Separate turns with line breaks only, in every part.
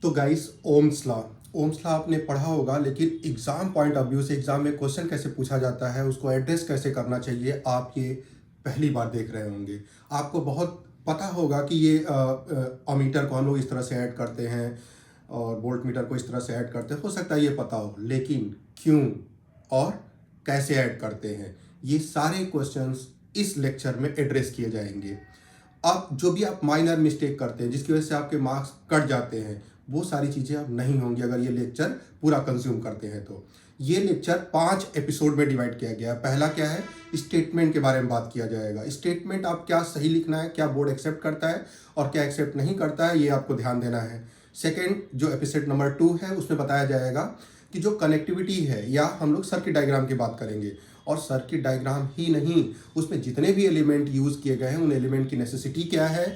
तो guys, Ohm's law आपने पढ़ा होगा, लेकिन एग्जाम पॉइंट ऑफ व्यू से एग्जाम में क्वेश्चन कैसे पूछा जाता है, उसको एड्रेस कैसे करना चाहिए, आप ये पहली बार देख रहे होंगे। आपको बहुत पता होगा कि ये अमीटर को हम लोग इस तरह से ऐड करते हैं और वोल्ट मीटर को इस तरह से ऐड करते हैं, हो सकता है ये पता हो, लेकिन क्यों और कैसे ऐड करते हैं, ये सारे क्वेश्चंस इस लेक्चर में एड्रेस किए जाएंगे। अब जो भी आप माइनर मिस्टेक करते हैं जिसकी वजह से आपके मार्क्स कट जाते हैं, वो सारी चीज़ें अब नहीं होंगी अगर ये लेक्चर पूरा कंज्यूम करते हैं। तो ये लेक्चर 5 एपिसोड में डिवाइड किया गया है। पहला क्या है, स्टेटमेंट के बारे में बात किया जाएगा। स्टेटमेंट आप क्या सही लिखना है, क्या बोर्ड एक्सेप्ट करता है और क्या एक्सेप्ट नहीं करता है, ये आपको ध्यान देना है। सेकेंड, जो एपिसोड नंबर 2 है, उसमें बताया जाएगा कि जो कनेक्टिविटी है, या हम लोग सर्किट डायग्राम की बात करेंगे, और सर्किट डायग्राम ही नहीं, उसमें जितने भी एलिमेंट यूज़ किए गए हैं उन एलिमेंट की नेसेसिटी क्या है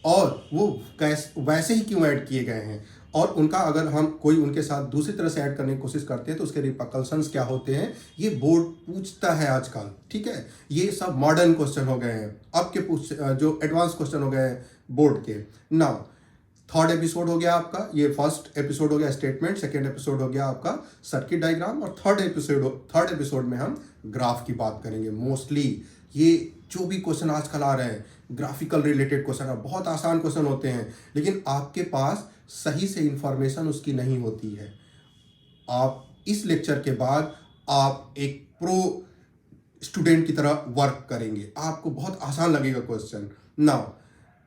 और वो वैसे ही क्यों ऐड किए गए हैं, और उनका अगर हम कोई उनके साथ दूसरी तरह से ऐड करने की कोशिश करते हैं तो उसके रिपकल्सन्स क्या होते हैं, ये बोर्ड पूछता है आजकल। ठीक है, ये सब मॉडर्न क्वेश्चन हो गए हैं, अब के जो एडवांस क्वेश्चन हो गए हैं बोर्ड के। नाउ थर्ड एपिसोड हो गया आपका, ये फर्स्ट एपिसोड हो गया स्टेटमेंट, सेकेंड एपिसोड हो गया आपका सर्किट डायग्राम, और थर्ड एपिसोड में हम ग्राफ की बात करेंगे। मोस्टली ये जो भी क्वेश्चन आजकल आ रहे हैं ग्राफिकल रिलेटेड क्वेश्चन है, बहुत आसान क्वेश्चन होते हैं, लेकिन आपके पास सही से इंफॉर्मेशन उसकी नहीं होती है। आप इस लेक्चर के बाद आप एक प्रो स्टूडेंट की तरह वर्क करेंगे, आपको बहुत आसान लगेगा क्वेश्चन। नाउ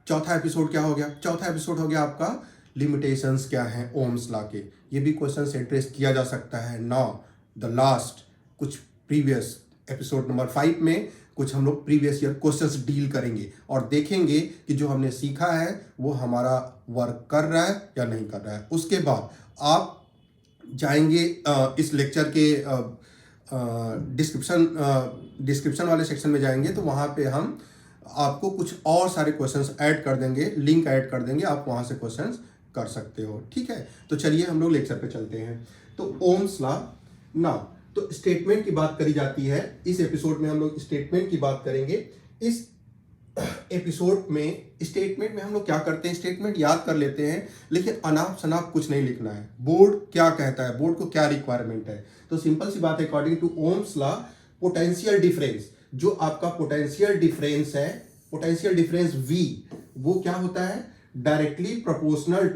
चौथा एपिसोड क्या हो गया, चौथा एपिसोड हो गया आपका लिमिटेशंस क्या हैं ओम्स लॉ के, ये भी क्वेश्चन से एड्रेस किया जा सकता है। नाउ द लास्ट, कुछ प्रीवियस एपिसोड नंबर 5 में कुछ हम लोग प्रीवियस ईयर क्वेश्चंस डील करेंगे और देखेंगे कि जो हमने सीखा है वो हमारा वर्क कर रहा है या नहीं कर रहा है। उसके बाद आप जाएंगे इस लेक्चर के डिस्क्रिप्शन वाले सेक्शन में जाएंगे, तो वहाँ पे हम आपको कुछ और सारे क्वेश्चंस ऐड कर देंगे, लिंक ऐड कर देंगे, आप वहाँ से क्वेश्चंस कर सकते हो। ठीक है, तो चलिए हम लोग लेक्चर पे चलते हैं। तो ओम्स लॉ, ना तो स्टेटमेंट की बात करी जाती है। इस एपिसोड में हम लोग स्टेटमेंट की बात करेंगे। इस एपिसोड में स्टेटमेंट में हम लोग क्या करते हैं, स्टेटमेंट याद कर लेते हैं, लेकिन अनाप शनाप कुछ नहीं लिखना है। बोर्ड क्या कहता है, बोर्ड को क्या रिक्वायरमेंट है, तो सिंपल सी बात है, according to Ohm's law potential difference, जो आपका पोटेंशियल डिफरेंस है, पोटेंशियल डिफरेंस V, वो क्या होता है, डायरेक्टली प्रोपोर्शनल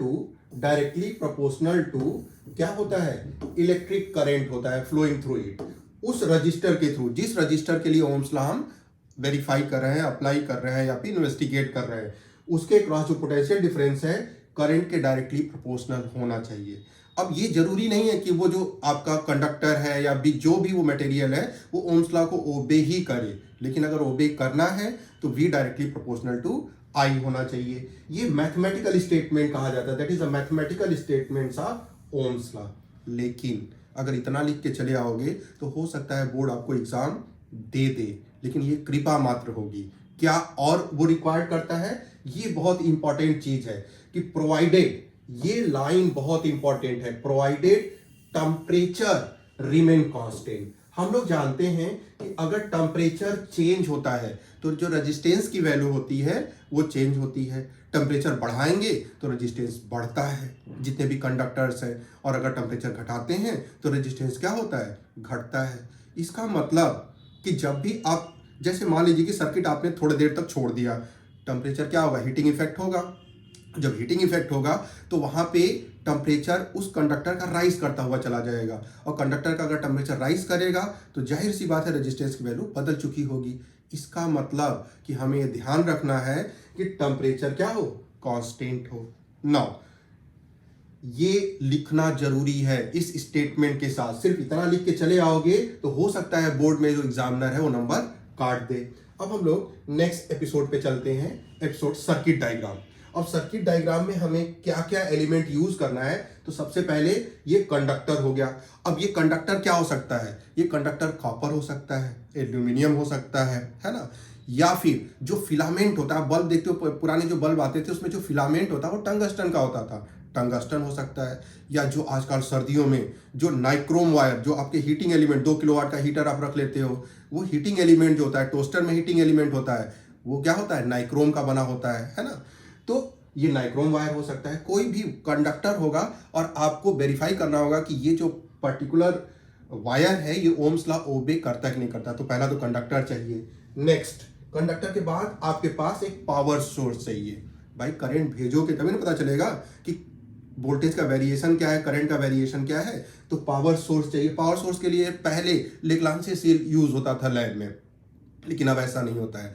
टू क्या होता है, इलेक्ट्रिक करंट होता है फ्लोइंग थ्रू इट, उस रजिस्टर के थ्रू, जिस रजिस्टर के लिए ओम्स लॉ हम वेरीफाई कर रहे हैं, अप्लाई कर रहे हैं या फिर इन्वेस्टिगेट कर रहे हैं, उसके क्रॉस जो पोटेंशियल डिफरेंस है करंट के डायरेक्टली प्रोपोर्शनल होना चाहिए। अब ये जरूरी नहीं है कि वो जो आपका कंडक्टर है या भी जो भी वो मटेरियल है वो ओम्स लॉ को ओबे ही करे, लेकिन अगर ओबे करना है तो V directly proportional to I होना चाहिए। ये मैथमेटिकल स्टेटमेंट कहा जाता है, that is a mathematical statements of Ohm's law. लेकिन अगर इतना लिख के चले आओगे तो हो सकता है बोर्ड आपको एग्जाम दे दे, लेकिन ये कृपा मात्र होगी। क्या और वो रिक्वायर्ड करता है, ये बहुत इंपॉर्टेंट चीज है कि प्रोवाइडेड, ये लाइन बहुत इंपॉर्टेंट है, प्रोवाइडेड टेम्परेचर रिमेन कांस्टेंट। हम लोग जानते हैं कि अगर टेम्परेचर चेंज होता है तो जो रेजिस्टेंस की वैल्यू होती है वो चेंज होती है। टेम्परेचर बढ़ाएंगे तो रेजिस्टेंस बढ़ता है जितने भी कंडक्टर्स हैं, और अगर टेम्परेचर घटाते हैं तो रेजिस्टेंस क्या होता है, घटता है। इसका मतलब कि जब भी आप, जैसे मान लीजिए कि सर्किट आपने थोड़ी देर तक छोड़ दिया, टेम्परेचर क्या होगा, हीटिंग इफेक्ट होगा। जब हीटिंग इफेक्ट होगा तो वहां पे टेम्परेचर उस कंडक्टर का राइज करता हुआ चला जाएगा, और कंडक्टर का अगर टेम्परेचर राइज करेगा तो जाहिर सी बात है रेजिस्टेंस की वैल्यू बदल चुकी होगी। इसका मतलब कि हमें यह ध्यान रखना है कि टेम्परेचर क्या हो, कांस्टेंट हो। नाउ ये लिखना जरूरी है इस स्टेटमेंट के साथ, सिर्फ इतना लिख के चले आओगे तो हो सकता है बोर्ड में जो एग्जामिनर है वो नंबर काट दे। अब हम लोग नेक्स्ट एपिसोड पे चलते हैं, एपिसोड सर्किट डायग्राम। अब सर्किट डायग्राम में हमें क्या क्या एलिमेंट यूज करना है, तो सबसे पहले ये कंडक्टर हो गया। अब ये कंडक्टर क्या हो सकता है, ये कंडक्टर कॉपर हो सकता है, एल्यूमिनियम हो सकता है ना, या फिर जो फिलामेंट होता है, बल्ब देखते हो पुराने जो बल्ब आते थे उसमें जो फिलामेंट होता है वो टंगस्टन का होता था, टंगस्टन हो सकता है। या जो आजकल सर्दियों में जो नाइक्रोम वायर, जो आपके हीटिंग एलिमेंट, 2 किलोवाट का हीटर आप रख लेते हो, वो हीटिंग एलिमेंट जो होता है, टोस्टर में हीटिंग एलिमेंट होता है, वो क्या होता है, नाइक्रोम का बना होता है ना। तो ये नाइक्रोम वायर हो सकता है, कोई भी कंडक्टर होगा और आपको वेरीफाई करना होगा कि ये जो पर्टिकुलर वायर है ये ओम्स लॉ ओबे करता कि नहीं करता। तो पहला तो कंडक्टर चाहिए। नेक्स्ट, कंडक्टर के बाद आपके पास एक पावर सोर्स चाहिए। भाई करंट भेजोगे तभी ना पता चलेगा कि वोल्टेज का वेरिएशन क्या है, करंट का वेरिएशन क्या है। तो पावर सोर्स चाहिए। पावर सोर्स के लिए पहले लेग्रांजे सेल यूज होता था लैब में, लेकिन अब ऐसा नहीं होता है,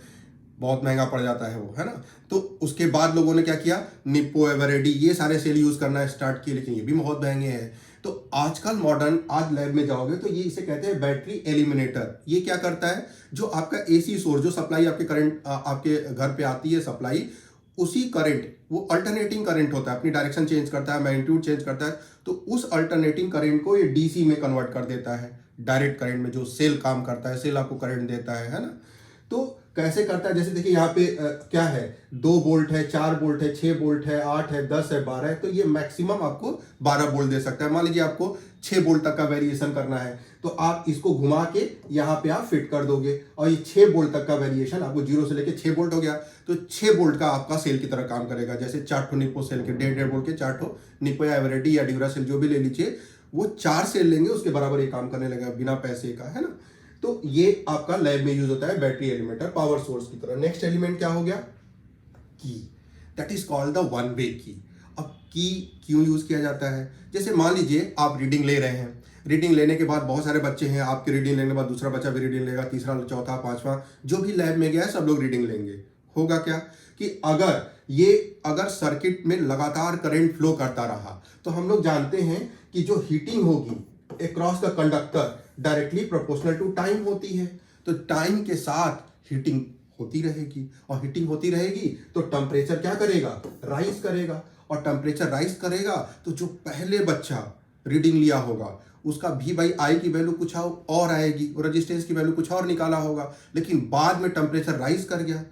बहुत महंगा पड़ जाता है वो, है ना। तो उसके बाद लोगों ने क्या किया, निप्पो, एवरेडी, ये सारे सेल यूज करना स्टार्ट किए, लेकिन ये भी बहुत महंगे हैं। तो आजकल मॉडर्न, आज लैब में जाओगे तो ये इसे कहते हैं बैटरी एलिमिनेटर। ये क्या करता है, जो आपका एसी सोर्स, जो सप्लाई आपके करंट आपके घर पे आती है सप्लाई, उसी करंट, वो अल्टरनेटिंग करंट होता है, अपनी डायरेक्शन चेंज करता है, मैग्नीट्यूड चेंज करता है, तो उस अल्टरनेटिंग करंट को ये डीसी में कन्वर्ट कर देता है, डायरेक्ट करंट में। जो सेल काम करता है, सेल आपको करंट देता है ना। तो कैसे करता है, जैसे देखिए यहाँ पे क्या है, 2 वोल्ट है, 4 वोल्ट है, 6 वोल्ट है, 8 है, 10 है, 12 है, तो ये मैक्सिमम आपको 12 वोल्ट दे सकता है। मान लीजिए आपको 6 वोल्ट तक का वेरिएशन करना है, तो आप इसको घुमा के यहाँ पे आप फिट कर दोगे, और ये 6 वोल्ट तक का वेरिएशन आपको 0 से लेके 6 वोल्ट हो गया, तो 6 वोल्ट का आपका सेल की तरह काम करेगा। जैसे 4 ठो निप्पो सेल के, 1.5 वोल्ट के 4 ठो निप्पो या एवरेडी या ड्यूरासेल जो भी ले लीजिए, वो 4 सेल लेंगे, उसके बराबर ये काम करने लगेगा बिना पैसे का, है ना। तो ये आपका लैब में यूज होता है बैटरी एलिमेंटर, पावर सोर्स की तरह। नेक्स्ट एलिमेंट क्या हो गया, की, that is called the one way की। अब की क्यों यूज किया जाता है, जैसे मान लीजिए आप रीडिंग ले रहे हैं, रीडिंग लेने के बाद बहुत सारे बच्चे हैं, आपके रीडिंग लेने के बाद दूसरा बच्चा भी रीडिंग लेगा, तीसरा, चौथा, पांचवा, जो भी लैब में गया है सब लोग रीडिंग लेंगे। होगा क्या कि अगर सर्किट में लगातार करंट फ्लो करता रहा, तो हम लोग जानते हैं कि जो हीटिंग होगी across the conductor directly proportional to time होती है। तो टाइम के साथ हीटिंग होती रहेगी, और हीटिंग होती रहेगी तो टेम्परेचर क्या करेगा, राइज करेगा, और टेम्परेचर राइज करेगा तो जो पहले बच्चा रीडिंग लिया होगा उसका V/I की वैल्यू कुछ और आएगी, और रेजिस्टेंस की वैल्यू कुछ और निकाला होगा, लेकिन बाद में टेम्परेचर राइज कर गया,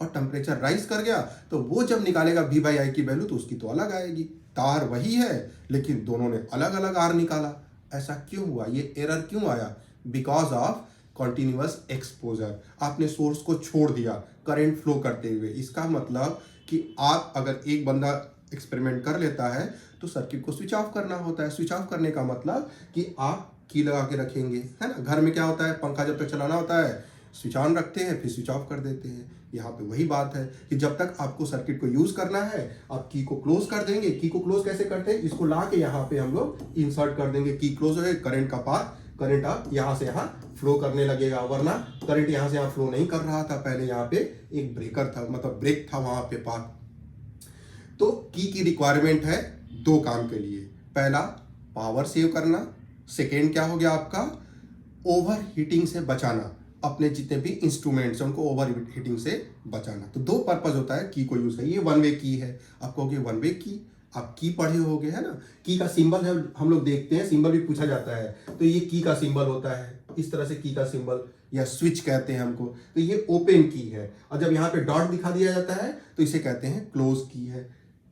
और टेम्परेचर राइज कर गया तो वो जब निकालेगा V/I की वैल्यू तो उसकी तो अलग आएगी। तार वही है लेकिन दोनों ने अलग अलग आर निकाला। ऐसा क्यों हुआ, ये एरर क्यों आया, बिकॉज ऑफ कॉन्टिन्यूअस एक्सपोजर। आपने सोर्स को छोड़ दिया करंट फ्लो करते हुए। इसका मतलब कि आप अगर एक बंदा एक्सपेरिमेंट कर लेता है तो सर्किट को स्विच ऑफ करना होता है। स्विच ऑफ करने का मतलब कि आप की लगा के रखेंगे, है ना। घर में क्या होता है, पंखा जब तक चलाना होता है स्विच ऑन रखते हैं, फिर स्विच ऑफ कर देते हैं। यहाँ पे वही बात है कि जब तक आपको सर्किट को यूज करना है आप की को क्लोज कर देंगे। की को क्लोज कैसे करते हैं, इसको ला के यहाँ पे हम लोग इंसर्ट कर देंगे। की क्लोज है, करंट का पाथ, करंट आप यहाँ से यहाँ फ्लो करने लगेगा, वरना करंट यहाँ से यहाँ फ्लो नहीं कर रहा था। पहले यहाँ पे एक ब्रेकर था, मतलब ब्रेक था वहां पे पाथ। तो की रिक्वायरमेंट है 2 काम के लिए। पहला पावर सेव करना, सेकेंड क्या हो गया आपका, ओवर हीटिंग से बचाना, अपने जितने भी इंस्ट्रूमेंट्स हैं उनको ओवर हीटिंग से बचाना। तो 2 पर्पज होता है की को यूज कर। ये वन वे की है, आप कहोगे वन वे की, आप की पढ़े होगे, है ना। की का सिंबल है, हम लोग देखते हैं, सिंबल भी पूछा जाता है, तो ये की का सिंबल होता है इस तरह से, की का सिंबल, या स्विच कहते हैं हमको। तो ये ओपन की है, और जब यहाँ पे डॉट दिखा दिया जाता है तो इसे कहते हैं क्लोज की है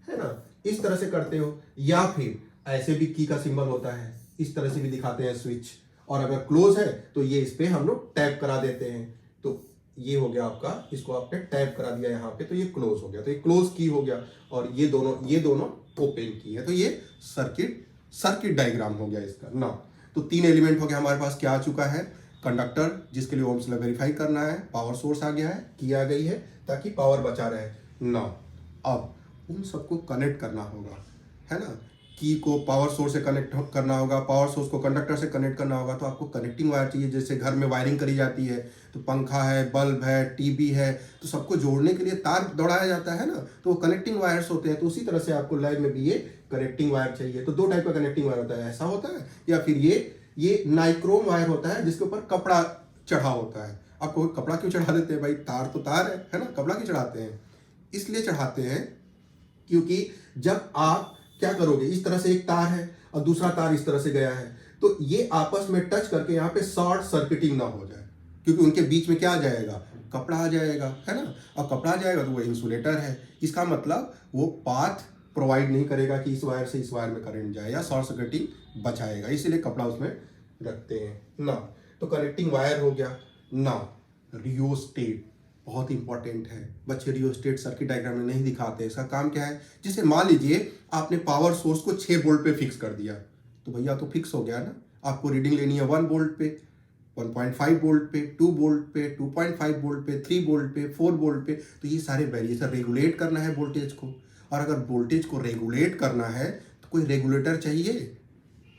ना। इस तरह से करते हो, या फिर ऐसे भी की का सिंबल होता है, इस तरह से भी दिखाते हैं स्विच, और अगर क्लोज है तो ये इस पे हम लोग टैप करा देते हैं। तो ये हो गया आपका, इसको आपने टैप करा दिया यहाँ पे तो ये क्लोज हो गया, तो ये क्लोज की हो गया, और ये दोनों ओपन की है। तो ये सर्किट डायग्राम हो गया इसका ना। तो 3 एलिमेंट हो गया हमारे पास। क्या आ चुका है, कंडक्टर जिसके लिए ओम्स लॉ वेरीफाई करना है, पावर सोर्स आ गया है, की आ गई है ताकि पावर बचा रहे ना। अब उन सबको कनेक्ट करना होगा, है ना। की को पावर सोर्स से कनेक्ट करना होगा, पावर सोर्स को कंडक्टर से कनेक्ट करना होगा, तो आपको कनेक्टिंग वायर चाहिए। जैसे घर में वायरिंग करी जाती है, तो पंखा है, बल्ब है, टीवी है, तो सबको जोड़ने के लिए तार दौड़ाया जाता है ना, तो वो कनेक्टिंग वायर्स होते हैं। तो उसी तरह से आपको लैब में भी ये कनेक्टिंग वायर चाहिए। तो 2 टाइप का कनेक्टिंग वायर होता है, ऐसा होता है, या फिर ये नाइक्रोम वायर होता है जिसके ऊपर कपड़ा चढ़ा होता है। आपको कपड़ा क्यों चढ़ा देते हैं भाई, तार तो तार है ना, कपड़ा क्यों चढ़ाते हैं, इसलिए चढ़ाते हैं क्योंकि जब आप क्या करोगे, इस तरह से एक तार है और दूसरा तार इस तरह से गया है, तो ये आपस में टच करके यहाँ पे शॉर्ट सर्किटिंग ना हो जाए, क्योंकि उनके बीच में क्या आ जाएगा, कपड़ा आ जाएगा, है ना। और कपड़ा आ जाएगा तो वो इंसुलेटर है, इसका मतलब वो पाथ प्रोवाइड नहीं करेगा कि इस वायर से इस वायर में करंट जाए, या शॉर्ट सर्किटिंग बचाएगा, इसीलिए कपड़ा उसमें रखते हैं ना। तो कनेक्टिंग वायर हो गया ना। रियोस्टेट बहुत इंपॉर्टेंट है। बच्चे रियोस्टेट सर्किट डायग्राम में नहीं दिखाते। इसका काम क्या है, जैसे मान लीजिए आपने पावर सोर्स को 6 वोल्ट पे फिक्स कर दिया, तो भैया तो फिक्स हो गया ना। आपको रीडिंग लेनी है 1 वोल्ट पे, 1.5 वोल्ट पे, 2 वोल्ट पे, 2.5 वोल्ट पे, 3 वोल्ट पे, 4 वोल्ट पे। तो ये सारे वेरिएशन रेगुलेट करना है वोल्टेज को, और अगर वोल्टेज को रेगुलेट करना है तो कोई रेगुलेटर चाहिए।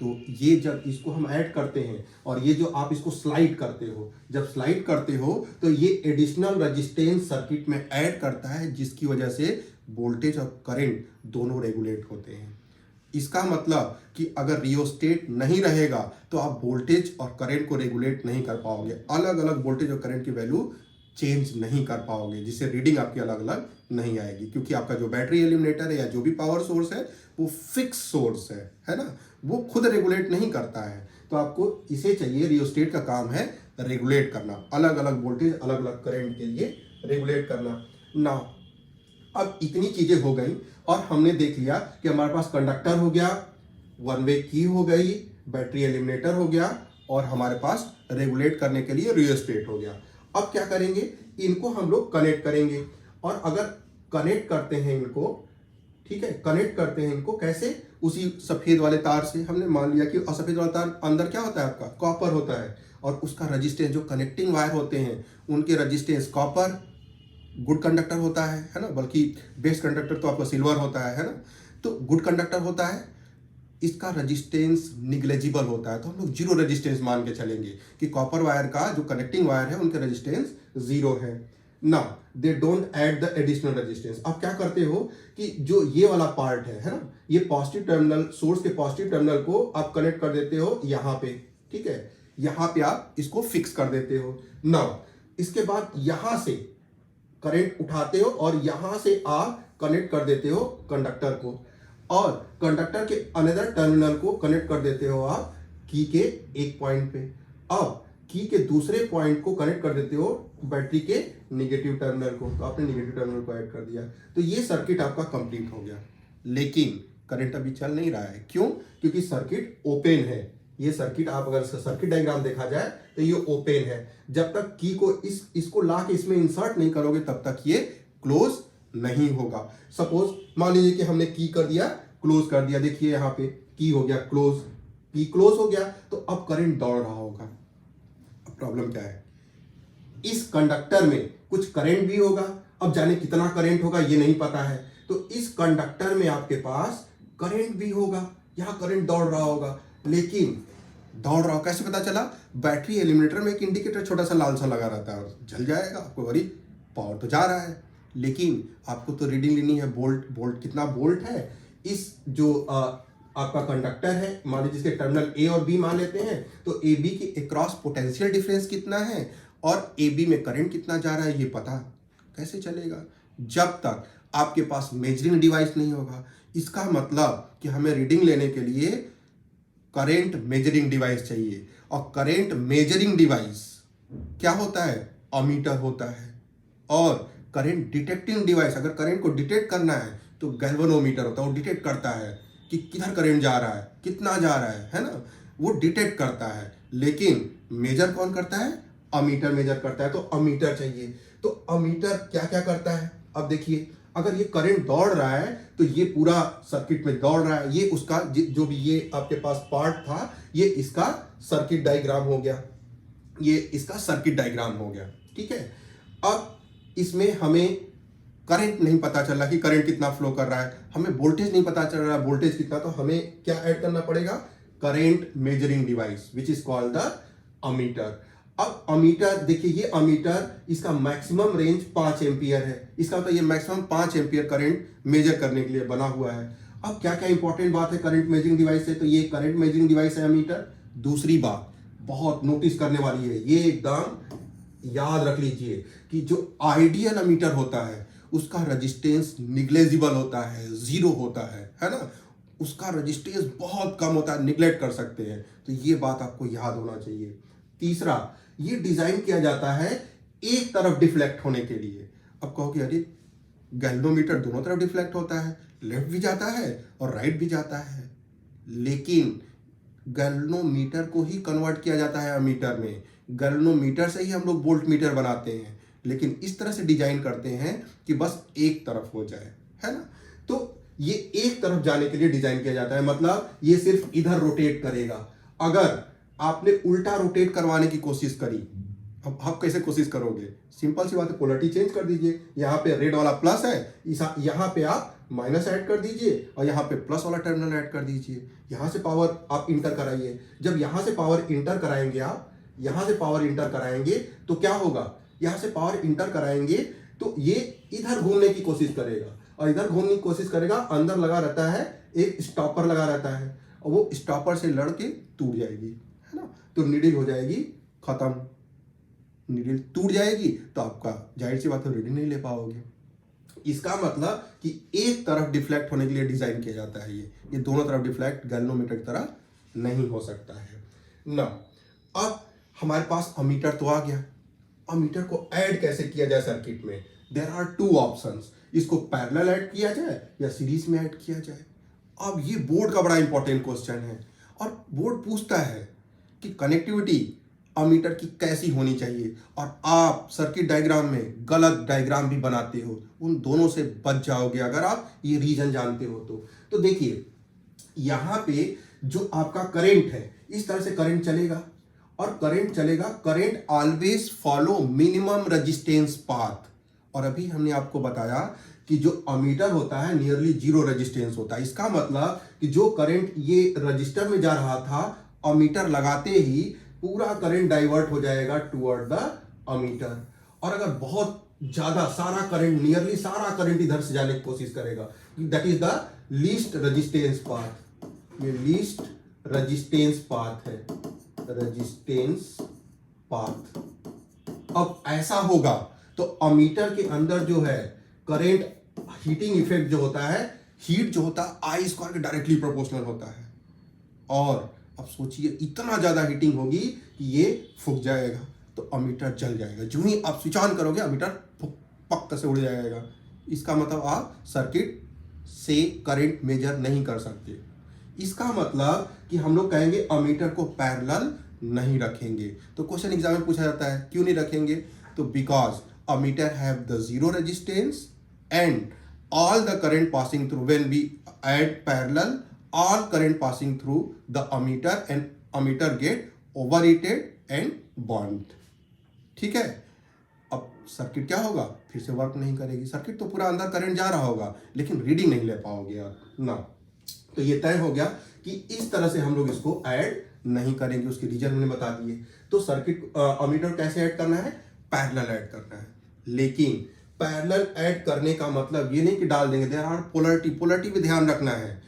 तो ये जब इसको हम ऐड करते हैं और ये जो आप इसको स्लाइड करते हो, जब स्लाइड करते हो तो ये एडिशनल रेजिस्टेंस सर्किट में ऐड करता है, जिसकी वजह से वोल्टेज और करंट दोनों रेगुलेट होते हैं। इसका मतलब कि अगर रियोस्टेट नहीं रहेगा तो आप वोल्टेज और करंट को रेगुलेट नहीं कर पाओगे, अलग अलग वोल्टेज और करंट की वैल्यू चेंज नहीं कर पाओगे, जिससे रीडिंग आपकी अलग अलग नहीं आएगी, क्योंकि आपका जो बैटरी एलिमिनेटर है या जो भी पावर सोर्स है वो फिक्स सोर्स है ना, वो खुद रेगुलेट नहीं करता है। तो आपको इसे चाहिए, रियोस्टेट का काम है रेगुलेट करना, अलग अलग वोल्टेज अलग अलग करंट के लिए रेगुलेट करना ना। अब इतनी चीजें हो गई और हमने देख लिया कि हमारे पास कंडक्टर हो गया, वन वे की हो गई, बैटरी एलिमिनेटर हो गया, और हमारे पास रेगुलेट करने के लिए रियोस्टेट हो गया। अब क्या करेंगे, इनको हम लोग कनेक्ट करेंगे, और अगर कनेक्ट करते हैं इनको, ठीक है, कनेक्ट करते हैं इनको कैसे, उसी सफेद वाले तार से। हमने मान लिया कि सफेद वाला तार अंदर क्या होता है, आपका कॉपर होता है, और उसका रजिस्टेंस, जो कनेक्टिंग वायर होते हैं उनके रजिस्टेंस कॉपर, गुड कंडक्टर होता है ना, बल्कि बेस्ट कंडक्टर तो आपका सिल्वर होता है ना, तो गुड कंडक्टर होता है, इसका रजिस्टेंस निग्लेजिबल होता है। तो हम लोग जीरो रजिस्टेंस मान के चलेंगे कि कॉपर वायर का जो कनेक्टिंग वायर है उनके रजिस्टेंस जीरो है ना, they don't add the additional resistance. अब क्या करते हो कि जो ये वाला पार्ट है ना, ये पॉजिटिव टर्मिनल, सोर्स के पॉजिटिव टर्मिनल को आप कनेक्ट कर देते हो यहाँ पे, ठीक है, यहाँ पे आप इसको फिक्स कर देते हो ना। इसके बाद यहाँ से करंट उठाते हो और यहां से आप कनेक्ट कर देते हो कंडक्टर को, और कंडक्टर के अनदर टर्मिनल को कनेक्ट कर देते हो आप की के एक पॉइंट पे। अब की के दूसरे पॉइंट को कनेक्ट कर देते हो बैटरी के नेगेटिव टर्मिनल को, तो आपने नेगेटिव टर्मिनल को ऐड कर दिया, तो ये सर्किट आपका कंप्लीट हो गया। लेकिन करंट अभी चल नहीं रहा है, क्यों? क्योंकि सर्किट ओपन है। ये सर्किट, आप अगर सर्किट डायग्राम देखा जाए तो ये ओपन है। जब तक की को इसको ला के इसमें इंसर्ट नहीं करोगे तब तक ये क्लोज नहीं होगा। सपोज मान लीजिए कि हमने की कर दिया, क्लोज कर दिया, देखिए यहाँ पे की हो गया क्लोज, की क्लोज हो गया, तो अब करंट दौड़ रहा होगा। अब प्रॉब्लम क्या है, इस कंडक्टर में कुछ करंट भी होगा, अब जाने कितना करंट होगा ये नहीं पता है, तो इस कंडक्टर में आपके पास करंट भी होगा, यहां करंट दौड़ रहा होगा। लेकिन दौड़ रहा हो कैसे पता चला, बैटरी एलिमिनेटर में एक इंडिकेटर छोटा सा लाल सा लगा रहता है, और जल जाएगा आपको, वरी पावर तो जा रहा है। लेकिन आपको तो रीडिंग लेनी है, वोल्ट कितना वोल्ट है, इस जो आपका कंडक्टर है, मान लीजिए जिसके टर्मिनल ए और बी मान लेते हैं, तो ए बी के अक्रॉस पोटेंशियल डिफरेंस कितना है और ए बी में करंट कितना जा रहा है, ये पता कैसे चलेगा जब तक आपके पास मेजरिंग डिवाइस नहीं होगा। इसका मतलब कि हमें रीडिंग लेने के लिए करेंट मेजरिंग डिवाइस चाहिए, और करेंट मेजरिंग डिवाइस क्या होता है, अमीटर होता है। और करेंट डिटेक्टिंग डिवाइस, अगर करंट को डिटेक्ट करना है तो गैल्वेनोमीटर होता है, वो डिटेक्ट करता है कि किधर करंट जा रहा है, कितना जा रहा है ना, वो डिटेक्ट करता है। लेकिन मेजर कौन करता है, अमीटर मेजर करता है, तो अमीटर चाहिए। तो अमीटर क्या क्या करता है, अब देखिए, अगर ये करंट दौड़ रहा है तो ये पूरा सर्किट में दौड़ रहा है, ये उसका जो भी ये आपके पास पार्ट था, ये इसका सर्किट डायग्राम हो गया, ये इसका सर्किट डायग्राम हो गया, ठीक है। अब इसमें हमें करंट नहीं पता चल रहा कि करंट कितना फ्लो कर रहा है, हमें वोल्टेज नहीं पता चल रहा है वोल्टेज कितना, तो हमें क्या ऐड करना पड़ेगा, current measuring device which is called the ammeter. अब अमीटर देखिए, ये अमीटर, इसका मैक्सिमम रेंज 5 एम्पियर है, इसका मतलब ये मैक्सिमम 5 एम्पियर करंट मेजर करने के लिए बना हुआ है। अब क्या क्या इंपॉर्टेंट बात है करंट मेजरिंग डिवाइस से, तो ये करंट मेजरिंग डिवाइस है अमीटर। दूसरी बात बहुत नोटिस करने वाली है, ये एकदम याद रख लीजिए कि जो आइडियल अमीटर होता है उसका रजिस्टेंस निग्लेजिबल होता है, जीरो होता है ना, उसका रजिस्टेंस बहुत कम होता है, निग्लेक्ट कर सकते हैं, तो ये बात आपको याद होना चाहिए। तीसरा, ये डिजाइन किया जाता है एक तरफ डिफ्लेक्ट होने के लिए। अब कहोगे अरे गैल्वेनोमीटर दोनों तरफ डिफ्लेक्ट होता है, लेफ्ट भी जाता है और राइट भी जाता है, लेकिन गैल्वेनोमीटर को ही कन्वर्ट किया जाता है अमीटर में। गैल्वेनोमीटर से ही हम लोग वोल्ट मीटर बनाते हैं, लेकिन इस तरह से डिजाइन करते हैं कि बस एक तरफ हो जाए, है ना। तो ये एक तरफ जाने के लिए डिजाइन किया जाता है, मतलब ये सिर्फ इधर रोटेट करेगा। अगर आपने उल्टा रोटेट करवाने की कोशिश करी, अब आप कैसे कोशिश करोगे? सिंपल सी बात है, पोलरिटी चेंज कर दीजिए। यहाँ पे रेड वाला प्लस है, यहाँ पे आप माइनस ऐड कर दीजिए और यहाँ पे प्लस वाला टर्मिनल ऐड कर दीजिए। यहाँ से पावर आप इंटर कराइए। जब यहाँ से पावर इंटर कराएंगे, आप यहाँ से पावर इंटर कराएंगे तो क्या होगा? यहाँ से पावर इंटर कराएंगे तो ये इधर घूमने की कोशिश करेगा, और इधर घूमने की कोशिश करेगा, अंदर लगा रहता है एक स्टॉपर लगा रहता है, और वो स्टॉपर से लड़ के टूट जाएगी, है ना। तो नीडल हो जाएगी खत्म, नीडल टूट जाएगी तो आपका जाहिर सी बात है रीडिंग नहीं ले पाओगे। इसका मतलब कि एक तरफ डिफ्लेक्ट होने के लिए डिजाइन किया जाता है। ये दोनों तरफ डिफ्लेक्ट गैल्वेनोमीटर की तरह नहीं हो सकता है ना। अब हमारे पास अमीटर तो आ गया। अमीटर को ऐड कैसे किया जाए सर्किट में? There are two options. इसको पैरेलल ऐड किया जाए या सीरीज में ऐड किया जाए। अब ये बोर्ड का बड़ा इंपॉर्टेंट क्वेश्चन है, और बोर्ड पूछता है कि कनेक्टिविटी अमीटर की कैसी होनी चाहिए, और आप सर्किट डायग्राम में गलत डायग्राम भी बनाते हो, उन दोनों से बच जाओगे अगर आप ये रीजन जानते हो तो देखिए, यहाँ पे जो आपका करंट है, इस तरह से करंट चलेगा, और करंट चलेगा, current always follow minimum resistance path. और अभी हमने आपको बताया कि जो अमीटर होता है नियरली जीरो रेजिस्टेंस होता है। इसका मतलब कि जो करंट ये रजिस्टर में जा रहा था, अमीटर लगाते ही पूरा करंट डाइवर्ट हो जाएगा टुवर्ड द अमीटर। और अगर बहुत ज्यादा सारा करंट, नियरली सारा करंट इधर से जाने की कोशिश करेगा, that is the least resistance path. ये लीस्ट रेजिस्टेंस पाथ है, रेजिस्टेंस पाथ। अब ऐसा होगा तो अमीटर के अंदर जो है करंट हीटिंग इफेक्ट जो होता है, हीट जो होता है आई स्क्वायर के डायरेक्टली प्रोपोर्शनल होता है। और अब सोचिए इतना ज्यादा हीटिंग होगी कि ये फूक जाएगा, तो अमीटर जल जाएगा। जो ही आप स्विच ऑन करोगे अमीटर पक्का से उड़ जाएगा। इसका मतलब आप सर्किट से करंट मेजर नहीं कर सकते। इसका मतलब कि हम लोग कहेंगे अमीटर को पैरेलल नहीं रखेंगे। तो क्वेश्चन एग्जाम में पूछा जाता है क्यों नहीं रखेंगे? तो because ammeter have the zero resistance and all the current passing through, when we add parallel, all current passing through the ammeter and ammeter get overheated and burned। ठीक है। अब सर्किट क्या होगा? फिर से वर्क नहीं करेगी। सर्किट तो पूरा अंदर करंट जा रहा होगा लेकिन रीडिंग नहीं ले पाओगे आप ना। तो ये तय हो गया कि इस तरह से हम लोग इसको ऐड नहीं करेंगे। उसके रीजन हमने बता दिए। तो सर्किट अमीटर कैसे ऐड करना है? पैरेलल ऐड करना है। लेकिन पैरेलल ऐड करने का मतलब ये नहीं कि डाल देंगे, देयर आर पोलरिटी। पोलरिटी पे ध्यान रखना है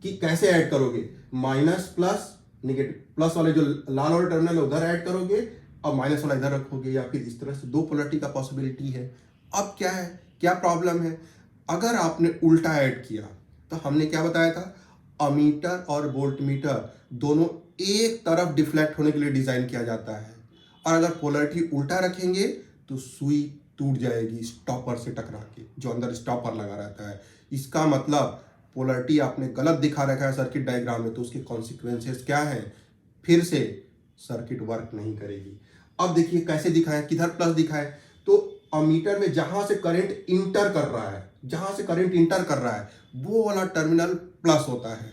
कि कैसे ऐड करोगे। माइनस प्लस नेगेटिव, प्लस वाले जो लाल वाले टर्मिनल है उधर ऐड करोगे और माइनस वाला इधर रखोगे, या फिर इस तरह से दो पोलरिटी का पॉसिबिलिटी है। अब क्या है, क्या प्रॉब्लम है? अगर आपने उल्टा ऐड किया तो हमने क्या बताया था? अमीटर और वोल्टमीटर दोनों एक तरफ डिफ्लेक्ट होने के लिए डिजाइन किया जाता है, और अगर पोलरिटी उल्टा रखेंगे तो सुई टूट जाएगी स्टॉपर से टकरा के, जो अंदर स्टॉपर लगा रहता है। इसका मतलब पोलरिटी आपने गलत दिखा रखा है सर्किट डायग्राम में, तो उसके कॉन्सिक्वेंसेस क्या है? फिर से सर्किट वर्क नहीं करेगी। अब देखिए कैसे दिखाएं, किधर प्लस दिखाएं? तो अमीटर में जहां से करंट इंटर कर रहा है, जहां से करंट इंटर कर रहा है वो वाला टर्मिनल प्लस होता है।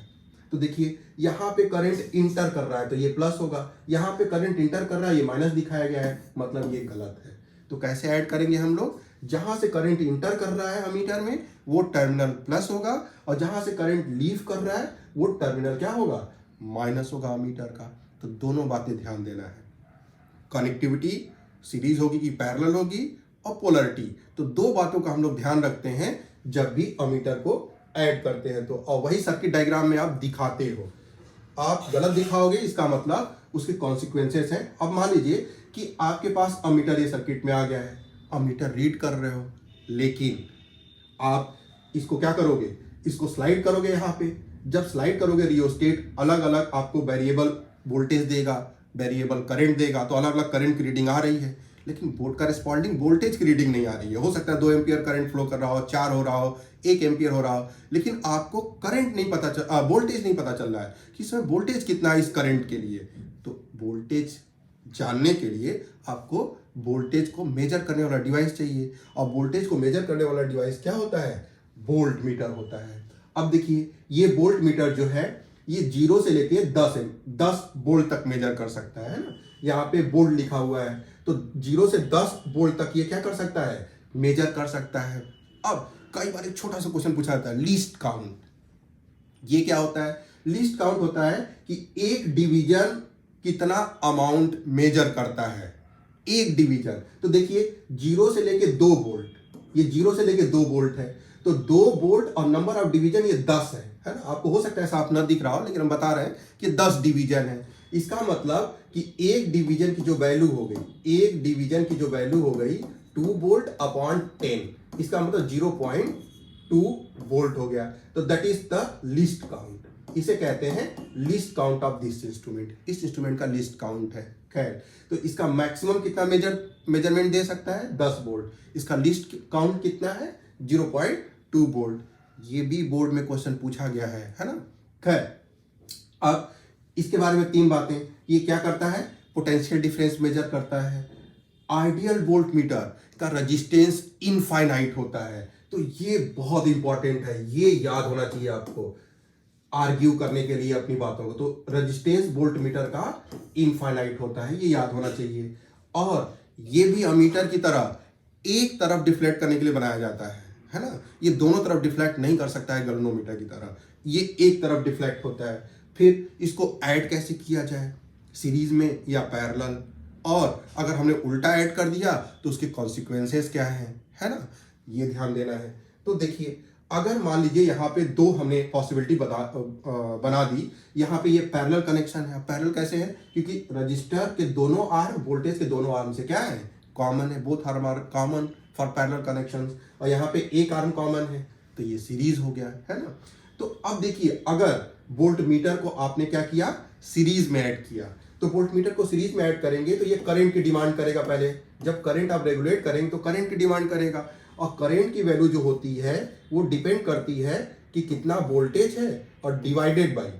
तो देखिए यहाँ पे करंट इंटर कर रहा है तो ये प्लस होगा, यहाँ पे करंट इंटर कर रहा है ये माइनस दिखाया गया है, मतलब ये गलत है। तो कैसे ऐड करेंगे हम लोग? जहां से करंट इंटर कर रहा है अमीटर में वो टर्मिनल प्लस होगा, और जहां से करंट लीव कर रहा है वो टर्मिनल क्या होगा? माइनस होगा अमीटर का। तो दोनों बातें ध्यान देना है। कनेक्टिविटी सीरीज होगी कि पैरेलल होगी, और पोलरिटी। तो दो बातों का हम लोग ध्यान रखते हैं जब भी अमीटर को ऐड करते हैं। तो और वही सर्किट डायग्राम में आप दिखाते हो। आप गलत दिखाओगे इसका मतलब उसके कॉन्सिक्वेंसेस हैं। अब मान लीजिए कि आपके पास अमीटर ये सर्किट में आ गया है, अमीटर रीड कर रहे हो, लेकिन आप इसको क्या करोगे? इसको स्लाइड करोगे। यहाँ पे जब स्लाइड करोगे रियोस्टेट अलग अलग आपको वेरिएबल वोल्टेज देगा, वेरिएबल करंट देगा, तो अलग अलग करंट की रीडिंग आ रही है, लेकिन बोर्ड का रिस्पॉन्डिंग वोल्टेज की रीडिंग नहीं आ रही है। हो सकता है 2 एम्पियर करंट फ्लो कर रहा हो, 4 हो रहा हो, 1 एम्पियर हो रहा हो, लेकिन आपको करंट नहीं पता चल वोल्टेज नहीं पता चल रहा है कि इसमें वोल्टेज कितना है इस करंट के लिए। तो वोल्टेज जानने के लिए आपको वोल्टेज को मेजर करने वाला डिवाइस चाहिए, और वोल्टेज को मेजर करने वाला डिवाइस क्या होता है? वोल्ट मीटर होता है। अब देखिए ये वोल्ट मीटर जो है ये 0 से लेके 10 वोल्ट तक मेजर कर सकता है ना, यहाँ पे वोल्ट लिखा हुआ है, तो 0 से 10 वोल्ट तक ये क्या कर सकता है? मेजर कर सकता है। अब कई बार एक छोटा सा क्वेश्चन पूछा जाता है, लीस्ट काउंट। ये क्या होता है? लीस्ट काउंट होता है कि एक डिवीजन कितना अमाउंट मेजर करता है, एक डिवीजन। तो देखिए 0 से लेके 2 वोल्ट, ये 0 से लेके 2 वोल्ट है, तो 2 वोल्ट और नंबर ऑफ डिवीजन ये 10 है ना। आपको हो सकता है साफ ना दिख रहा हो, लेकिन हम बता रहे हैं कि 10 डिवीजन है। इसका मतलब कि एक डिवीजन की जो वैल्यू हो गई, एक डिवीजन की जो वैल्यू हो गई 2 वोल्ट अपॉन 10, इसका मतलब 0.2 वोल्ट हो गया। तो that is the least count. इसे कहते हैं least count of this instrument. इस इंस्ट्रूमेंट का लीस्ट काउंट है। खैर, तो इसका मैक्सिमम कितना मेजरमेंट दे सकता है? 10 वोल्ट। इसका लीस्ट काउंट कितना है? 0.2 वोल्ट। ये भी बोर्ड में क्वेश्चन पूछा गया है ना। खैर, अब इसके बारे में 3 बातें। ये क्या करता है? पोटेंशियल डिफरेंस मेजर करता है। आइडियल वोल्ट मीटर का रेजिस्टेंस इनफाइनाइट होता है, तो ये बहुत इंपॉर्टेंट है, ये याद होना चाहिए आपको आर्ग्यू करने के लिए अपनी बातों को। तो रेजिस्टेंस वोल्ट मीटर का इनफाइनाइट होता है, ये याद होना चाहिए। और ये भी अमीटर की तरह एक तरफ डिफ्लेक्ट करने के लिए बनाया जाता है ना। ये दोनों तरफ डिफ्लेक्ट नहीं कर सकता है गैल्वेनोमीटर की तरह, ये एक तरफ डिफ्लेक्ट होता है। फिर इसको ऐड कैसे किया जाए, सीरीज में या पैरेलल, और अगर हमने उल्टा ऐड कर दिया तो उसके कॉन्सिक्वेंसेस क्या है ना, ये ध्यान देना है। तो देखिए, अगर मान लीजिए यहाँ पे 2 हमने पॉसिबिलिटी बना दी, यहाँ पे ये पैरेलल कनेक्शन है। पैरेलल कैसे है? क्योंकि रजिस्टर के दोनों आर्म, वोल्टेज के दोनों आर्म से क्या है? कॉमन है, both arm are common for parallel connections, और यहाँ पे एक आर्म कॉमन है, तो ये सीरीज हो गया है ना। तो अब देखिए, अगर वोल्ट मीटर को आपने क्या किया? सीरीज में ऐड किया, तो वोल्ट मीटर को सीरीज में ऐड करेंगे तो ये करंट की डिमांड करेगा। पहले जब करंट आप रेगुलेट करेंगे तो करंट की डिमांड करेगा, और करंट की वैल्यू जो होती है वो डिपेंड करती है कि कितना वोल्टेज है और डिवाइडेड बाय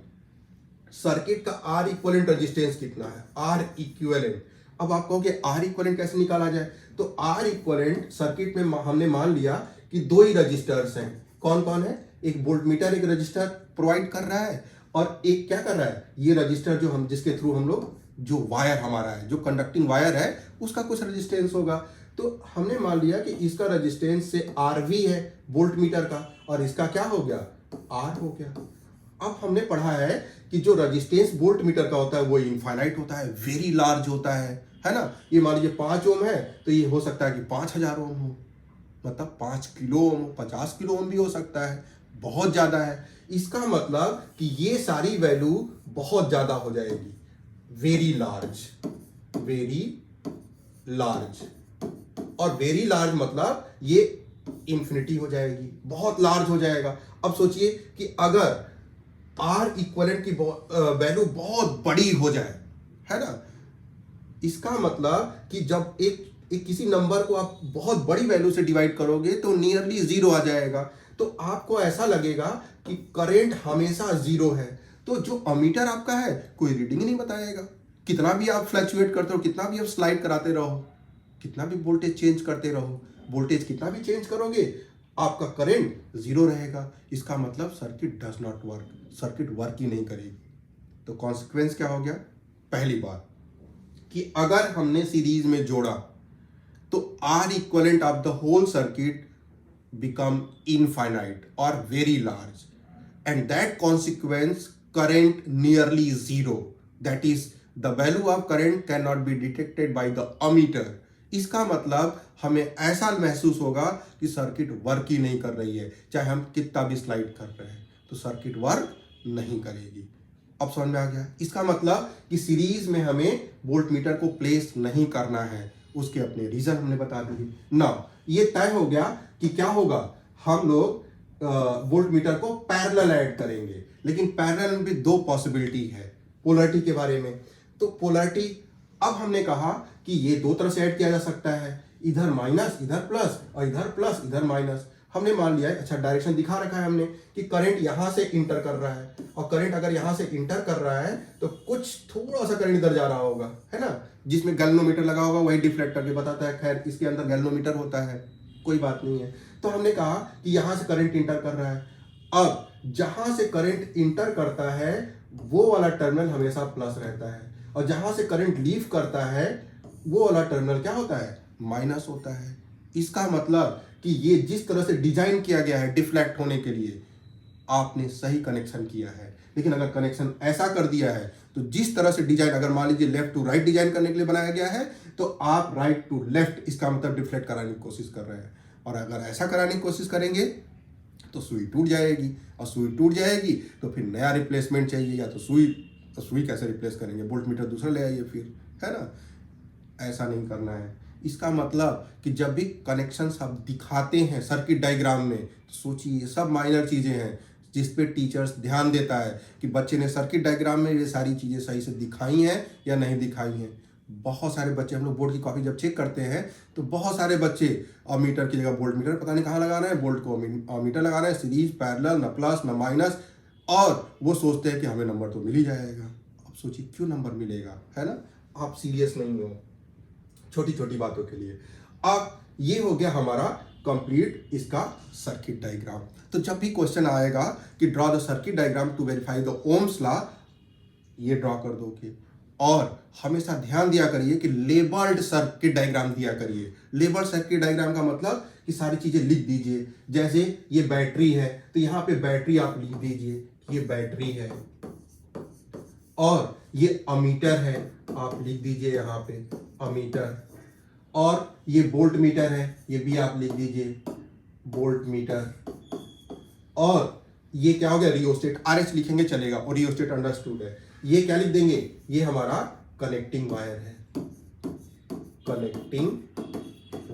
सर्किट का आर इक्विवेलेंट रेजिस्टेंस कितना है, आर इक्विवेलेंट। अब आप कहोगे आर इक्विवेलेंट कैसे निकाला जाए? तो आर इक्विवेलेंट सर्किट में हमने मान लिया कि 2 ही रजिस्टर्स हैं। कौन कौन है? एक वोल्ट मीटर एक रजिस्टर प्रोवाइड कर रहा है, और एक क्या कर रहा है? ये रजिस्टर जो हम जिसके थ्रू हम लोग, जो वायर हमारा है, जो कंडक्टिंग वायर है, उसका कुछ रेजिस्टेंस होगा। तो हमने मान लिया कि इसका रेजिस्टेंस से आरवी है वोल्ट मीटर का, और इसका क्या हो गया? आर हो गया। अब हमने पढ़ा है कि जो रेजिस्टेंस वोल्ट मीटर का होता है वो इनफाइनाइट होता है, वेरी लार्ज होता है ना। ये मान लीजिए 5 ओम है, तो ये हो सकता है कि 5000 ओम हो, मतलब 5 किलो ओम, 50 किलो ओम भी हो सकता है, बहुत ज्यादा है। इसका मतलब कि ये सारी वैल्यू बहुत ज्यादा हो जाएगी, वेरी लार्ज, वेरी लार्ज। और वेरी लार्ज मतलब ये इंफिनिटी हो जाएगी, बहुत लार्ज हो जाएगा। अब सोचिए कि अगर आर इक्विवेलेंट की वैल्यू बहुत बड़ी हो जाए, है ना, इसका मतलब कि जब एक किसी नंबर को आप बहुत बड़ी वैल्यू से डिवाइड करोगे तो नियरली 0 आ जाएगा, तो आपको ऐसा लगेगा कि करंट हमेशा 0 है। तो जो अमीटर आपका है कोई रीडिंग नहीं बताएगा, कितना भी आप फ्लक्चुएट करते हो, कितना भी आप स्लाइड कराते रहो, कितना भी वोल्टेज चेंज करते रहो, वोल्टेज कितना भी चेंज करोगे, आपका करंट 0 रहेगा। इसका मतलब circuit does not work, circuit work ही नहीं करेगी। तो कॉन्सिक्वेंस क्या हो गया? पहली बात कि अगर हमने सीरीज में जोड़ा तो R equivalent of the whole circuit become infinite और very large, and that consequence current nearly 0, that is the value of current can not be detected by the ammeter. इसका मतलब हमें ऐसा महसूस होगा कि सर्किट वर्क ही नहीं कर रही है, चाहे हम कितना भी स्लाइड कर रहे हैं, तो सर्किट वर्क नहीं करेगी। अब समझ में आ गया? इसका मतलब कि सीरीज में हमें वोल्ट मीटर को प्लेस नहीं करना है, उसके अपने रीजन हमने बता दिए ना। ये तय हो गया कि क्या होगा, हम लोग वोल्ट मीटर को पैरेलल ऐड करेंगे, लेकिन पैरेलल में भी 2 पॉसिबिलिटी है पोलैरिटी के बारे में। तो पोलैरिटी, अब हमने कहा कि ये 2 तरह से ऐड किया जा सकता है, इधर माइनस इधर प्लस, और इधर प्लस इधर माइनस। हमने मान लिया है, अच्छा डायरेक्शन दिखा रखा है हमने कि करंट यहां से इंटर कर रहा है, और करंट अगर यहां से इंटर कर रहा है तो कुछ थोड़ा सा करंट इधर जा रहा होगा, है ना, जिसमें गैल्वेनोमीटर लगा होगा वही डिफ्लेक्ट करके बताता है। खैर इसके अंदर गैल्वेनोमीटर होता है, कोई बात नहीं है। तो हमने कहा कि यहां से करंट इंटर कर रहा है। अब जहां से करंट इंटर करता है वो वाला टर्मिनल हमेशा प्लस रहता है, और जहां से करंट लीव करता है वो वाला टर्मिनल क्या होता है, माइनस होता है। इसका मतलब कि ये जिस तरह से डिजाइन किया गया है डिफ्लेक्ट होने के लिए, आपने सही कनेक्शन किया है। लेकिन अगर कनेक्शन ऐसा कर दिया है तो जिस तरह से डिजाइन, अगर मान लीजिए लेफ्ट टू राइट डिजाइन करने के लिए बनाया गया है तो आप राइट टू लेफ्ट, इसका मतलब डिफ्लेक्ट कराने की कोशिश कर रहे हैं। और अगर ऐसा कराने की कोशिश करेंगे तो सुई टूट जाएगी, और सुई टूट जाएगी तो फिर नया रिप्लेसमेंट चाहिए, या तो सुई कैसे रिप्लेस करेंगे, वोल्ट मीटर दूसरा ले आइए फिर, है ना। ऐसा नहीं करना है। इसका मतलब कि जब भी कनेक्शंस आप दिखाते हैं सर्किट डायग्राम में तो सोचिए ये सब माइनर चीज़ें हैं जिस पे टीचर्स ध्यान देता है कि बच्चे ने सर्किट डायग्राम में ये सारी चीज़ें सही से दिखाई हैं या नहीं दिखाई हैं। बहुत सारे बच्चे, हम लोग बोर्ड की कॉपी जब चेक करते हैं तो बहुत सारे बच्चे मीटर की जगह वोल्ट मीटर पता नहीं कहाँ लगाना है, वोल्ट को मीटर लगाना है, सीरीज पैरेलल, न प्लस न माइनस, और वो सोचते हैं कि हमें नंबर तो मिल ही जाएगा। अब सोचिए क्यों नंबर मिलेगा, है ना। आप सीरियस नहीं हो छोटी छोटी बातों के लिए। अब ये हो गया हमारा कंप्लीट इसका सर्किट डायग्राम। तो जब भी क्वेश्चन आएगा कि draw the circuit diagram to verify the Ohm's law, ये ड्रॉ कर दोगे। और हमेशा ध्यान दिया करिए कि लेबल्ड सर्किट डायग्राम दिया करिए। लेबल्ड सर्किट डायग्राम का मतलब कि सारी चीजें लिख दीजिए। जैसे ये बैटरी है तो यहाँ पे बैटरी आप लिख दीजिए, ये बैटरी है, और ये अमीटर है आप लिख दीजिए यहाँ पे अमीटर, और ये वोल्ट मीटर है ये भी आप लिख दीजिए वोल्ट मीटर, और ये क्या हो गया रियोस्टेट, आरएच लिखेंगे चलेगा, और रियोस्टेट अंडरस्टूड है। ये क्या लिख देंगे, ये हमारा कनेक्टिंग वायर है, कनेक्टिंग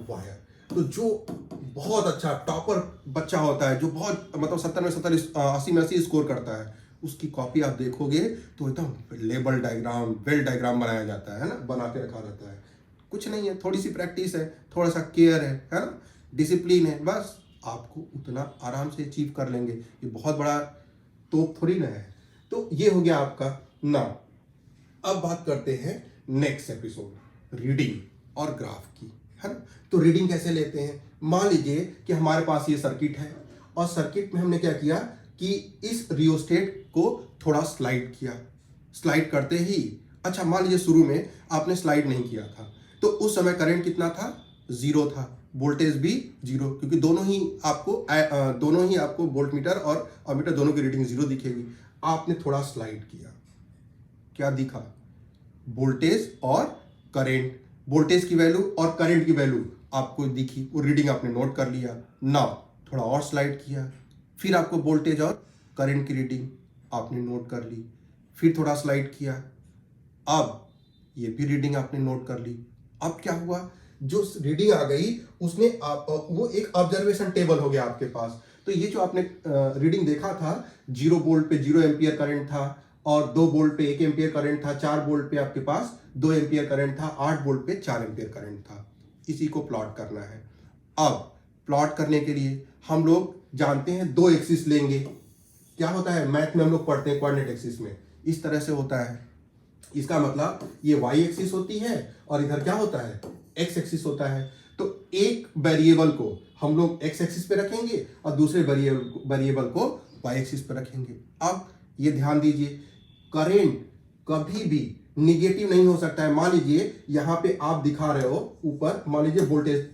वायर। तो जो बहुत अच्छा टॉपर बच्चा होता है, जो बहुत मतलब 70 में 70 80 में 80 स्कोर करता है, उसकी कॉपी आप देखोगे तो एकदम लेबल डायग्राम, वेल डायग्राम बनाया जाता है ना, बना के रखा रहता है। कुछ नहीं है, थोड़ी सी प्रैक्टिस है, थोड़ा सा केयर है ना, डिसिप्लिन है, बस आपको उतना आराम से अचीव कर लेंगे। ये बहुत बड़ा तोप थोड़ी ना है। तो ये हो गया आपका नाम। अब बात करते हैं नेक्स्ट एपिसोड रीडिंग और ग्राफ की, है ना। तो रीडिंग कैसे लेते हैं, मान लीजिए कि हमारे पास ये सर्किट है, और सर्किट में हमने क्या किया कि इस रियोस्टेट को थोड़ा स्लाइड किया। स्लाइड करते ही, अच्छा मान लीजिए शुरू में आपने स्लाइड नहीं किया था तो उस समय करंट कितना था, 0 था, वोल्टेज भी 0, क्योंकि दोनों ही आपको वोल्ट मीटर और अमीटर दोनों की रीडिंग 0 दिखेगी। आपने थोड़ा स्लाइड किया, क्या दिखा, वोल्टेज और करंट, वोल्टेज की वैल्यू और करंट की वैल्यू आपको दिखी, वो रीडिंग आपने नोट कर लिया। नाउ थोड़ा और स्लाइड किया, फिर आपको वोल्टेज और करंट की रीडिंग आपने नोट कर ली, फिर थोड़ा स्लाइड किया, अब ये भी रीडिंग आपने नोट कर ली। अब क्या हुआ, जो रीडिंग आ गई उसने वो एक ऑब्जर्वेशन टेबल हो गया आपके पास। तो ये जो आपने रीडिंग देखा था, 0 वोल्ट पे 0 एम्पियर करंट था, और 2 वोल्ट पे 1 एम्पियर करंट था, 4 वोल्ट पे आपके पास 2 एम्पियर करंट था, 8 वोल्ट पे 4 एम्पियर करंट था। इसी को प्लॉट करना है। अब प्लॉट करने के लिए हम लोग जानते हैं 2 एक्सिस लेंगे। क्या होता है मैथ में हम लोग पढ़ते हैं कोऑर्डिनेट एक्सिस में, इस तरह से होता है। इसका मतलब ये वाई एक्सिस होती है और इधर क्या होता है एक्स एक्सिस होता है। तो एक वेरिएबल को हम लोग एक्स एक्सिस पे रखेंगे और दूसरे वेरिएबल को वाई एक्सिस पे रखेंगे। अब ये ध्यान दीजिए, करंट कभी भी निगेटिव नहीं हो सकता है। मान लीजिए यहां पे आप दिखा रहे हो ऊपर, मान लीजिए वोल्टेज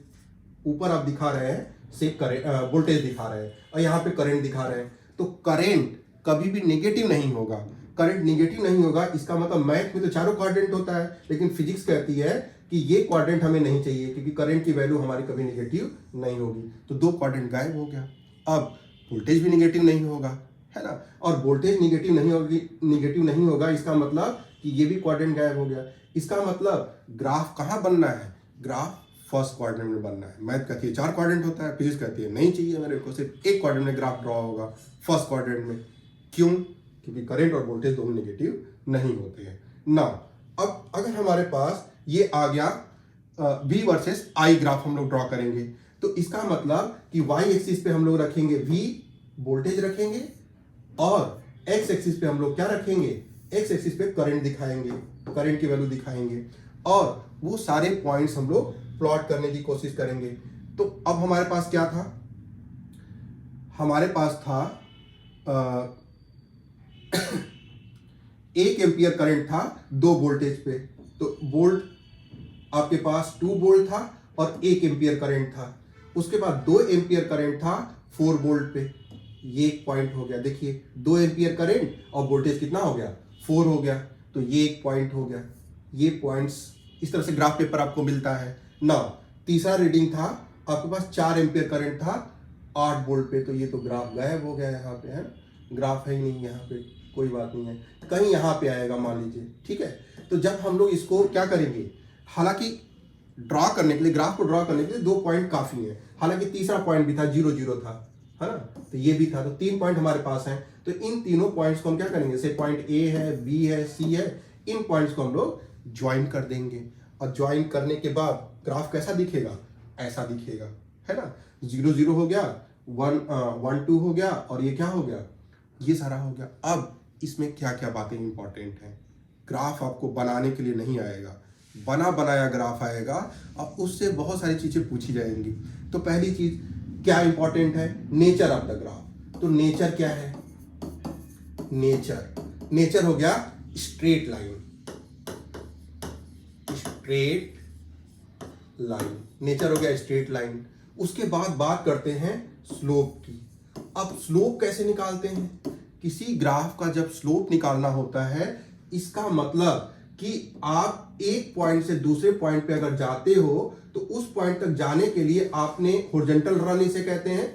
ऊपर आप दिखा रहे हैं, से करंट वोल्टेज दिखा रहे हैं और यहाँ पे करंट दिखा रहे हैं, तो करंट कभी भी नेगेटिव नहीं होगा। करंट नेगेटिव नहीं होगा, इसका मतलब मैथ में तो चारों क्वाड्रेंट होता है, लेकिन फिजिक्स कहती है कि ये क्वाड्रेंट हमें नहीं चाहिए क्योंकि करंट की वैल्यू हमारी कभी नेगेटिव नहीं होगी। तो 2 क्वाड्रेंट गायब हो गया। अब वोल्टेज भी नेगेटिव नहीं होगा, है ना, और वोल्टेज नेगेटिव नहीं होगा, इसका मतलब कि ये भी क्वाड्रेंट गायब हो गया। इसका मतलब ग्राफ कहाँ बनना है, ग्राफ फर्स्ट क्वाड्रेंट में बनना है। मैथ कहती है 4 क्वाड्रेंट होता है, फिजिक्स कहती है नहीं चाहिए मेरे को, सिर्फ 1 क्वाड्रेंट में ग्राफ ड्रॉ होगा, फर्स्ट क्वाड्रेंट में। क्यों, क्योंकि करंट और वोल्टेज दोनों नेगेटिव नहीं होते हैं ना। अब अगर हमारे पास ये आ गया V वर्सेस I ग्राफ हम लोग ड्रॉ करेंगे, तो इसका मतलब कि वाई एक्सिस पे हम लोग रखेंगे V वोल्टेज रखेंगे और एक्स एक्सिस पे हम लोग क्या रखेंगे, एक्स एक्सिस पे करंट दिखाएंगे, करंट की वैल्यू दिखाएंगे और वो सारे पॉइंट्स हम लोग प्लॉट करने की कोशिश करेंगे। तो अब हमारे पास क्या था, हमारे पास था 1 एम्पियर करंट था 2 वोल्टेज पे, तो वोल्ट आपके पास 2 वोल्ट था और 1 एम्पियर करंट था। उसके बाद 2 एम्पियर करंट था 4 वोल्ट पे, ये एक पॉइंट हो गया। देखिए 2 एम्पियर करंट और वोल्टेज कितना हो गया, 4 हो गया, तो ये एक पॉइंट हो गया। ये पॉइंट्स इस तरह से ग्राफ पेपर आपको मिलता है ना। तीसरा रीडिंग था आपके पास 4 एम्पियर करंट था 8 वोल्ट पे, तो ये तो ग्राफ गायब हो गया यहाँ पे, है ना, ग्राफ है ही नहीं यहाँ पे, कोई बात नहीं है, कहीं यहाँ पे आएगा मान लीजिए, ठीक है। तो जब हम लोग इसको क्या करेंगे, हालांकि ड्रॉ करने के लिए, ग्राफ को ड्रॉ करने के लिए 2 पॉइंट काफी है, हालांकि तीसरा पॉइंट भी था 0 0 था, है ना, तो ये भी था, तो 3 पॉइंट हमारे पास हैं। तो इन तीनों पॉइंट्स को हम क्या करेंगे, जैसे पॉइंट ए है, बी है, सी है, इन पॉइंट्स को हम लोग ज्वाइन कर देंगे और ज्वाइन करने के बाद ग्राफ कैसा दिखेगा, ऐसा दिखेगा, है ना। 0 0 हो गया, 1 2 हो गया और ये क्या हो गया, ये सारा हो गया। अब इसमें क्या क्या बातें इंपॉर्टेंट हैं, ग्राफ आपको बनाने के लिए नहीं आएगा, बना बनाया ग्राफ आएगा और उससे बहुत सारी चीजें पूछी जाएंगी। तो पहली चीज क्या इंपॉर्टेंट है, नेचर ऑफ द ग्राफ। तो नेचर क्या है, नेचर हो गया straight line, straight line, nature हो गया स्ट्रेट लाइन। उसके बाद बात करते हैं स्लोप की। अब स्लोप कैसे निकालते हैं, किसी ग्राफ का जब स्लोप निकालना होता है, इसका मतलब कि आप एक पॉइंट से दूसरे पॉइंट पे अगर जाते हो तो उस पॉइंट तक जाने के लिए आपने हॉरिजॉन्टल रन इसे कहते हैं,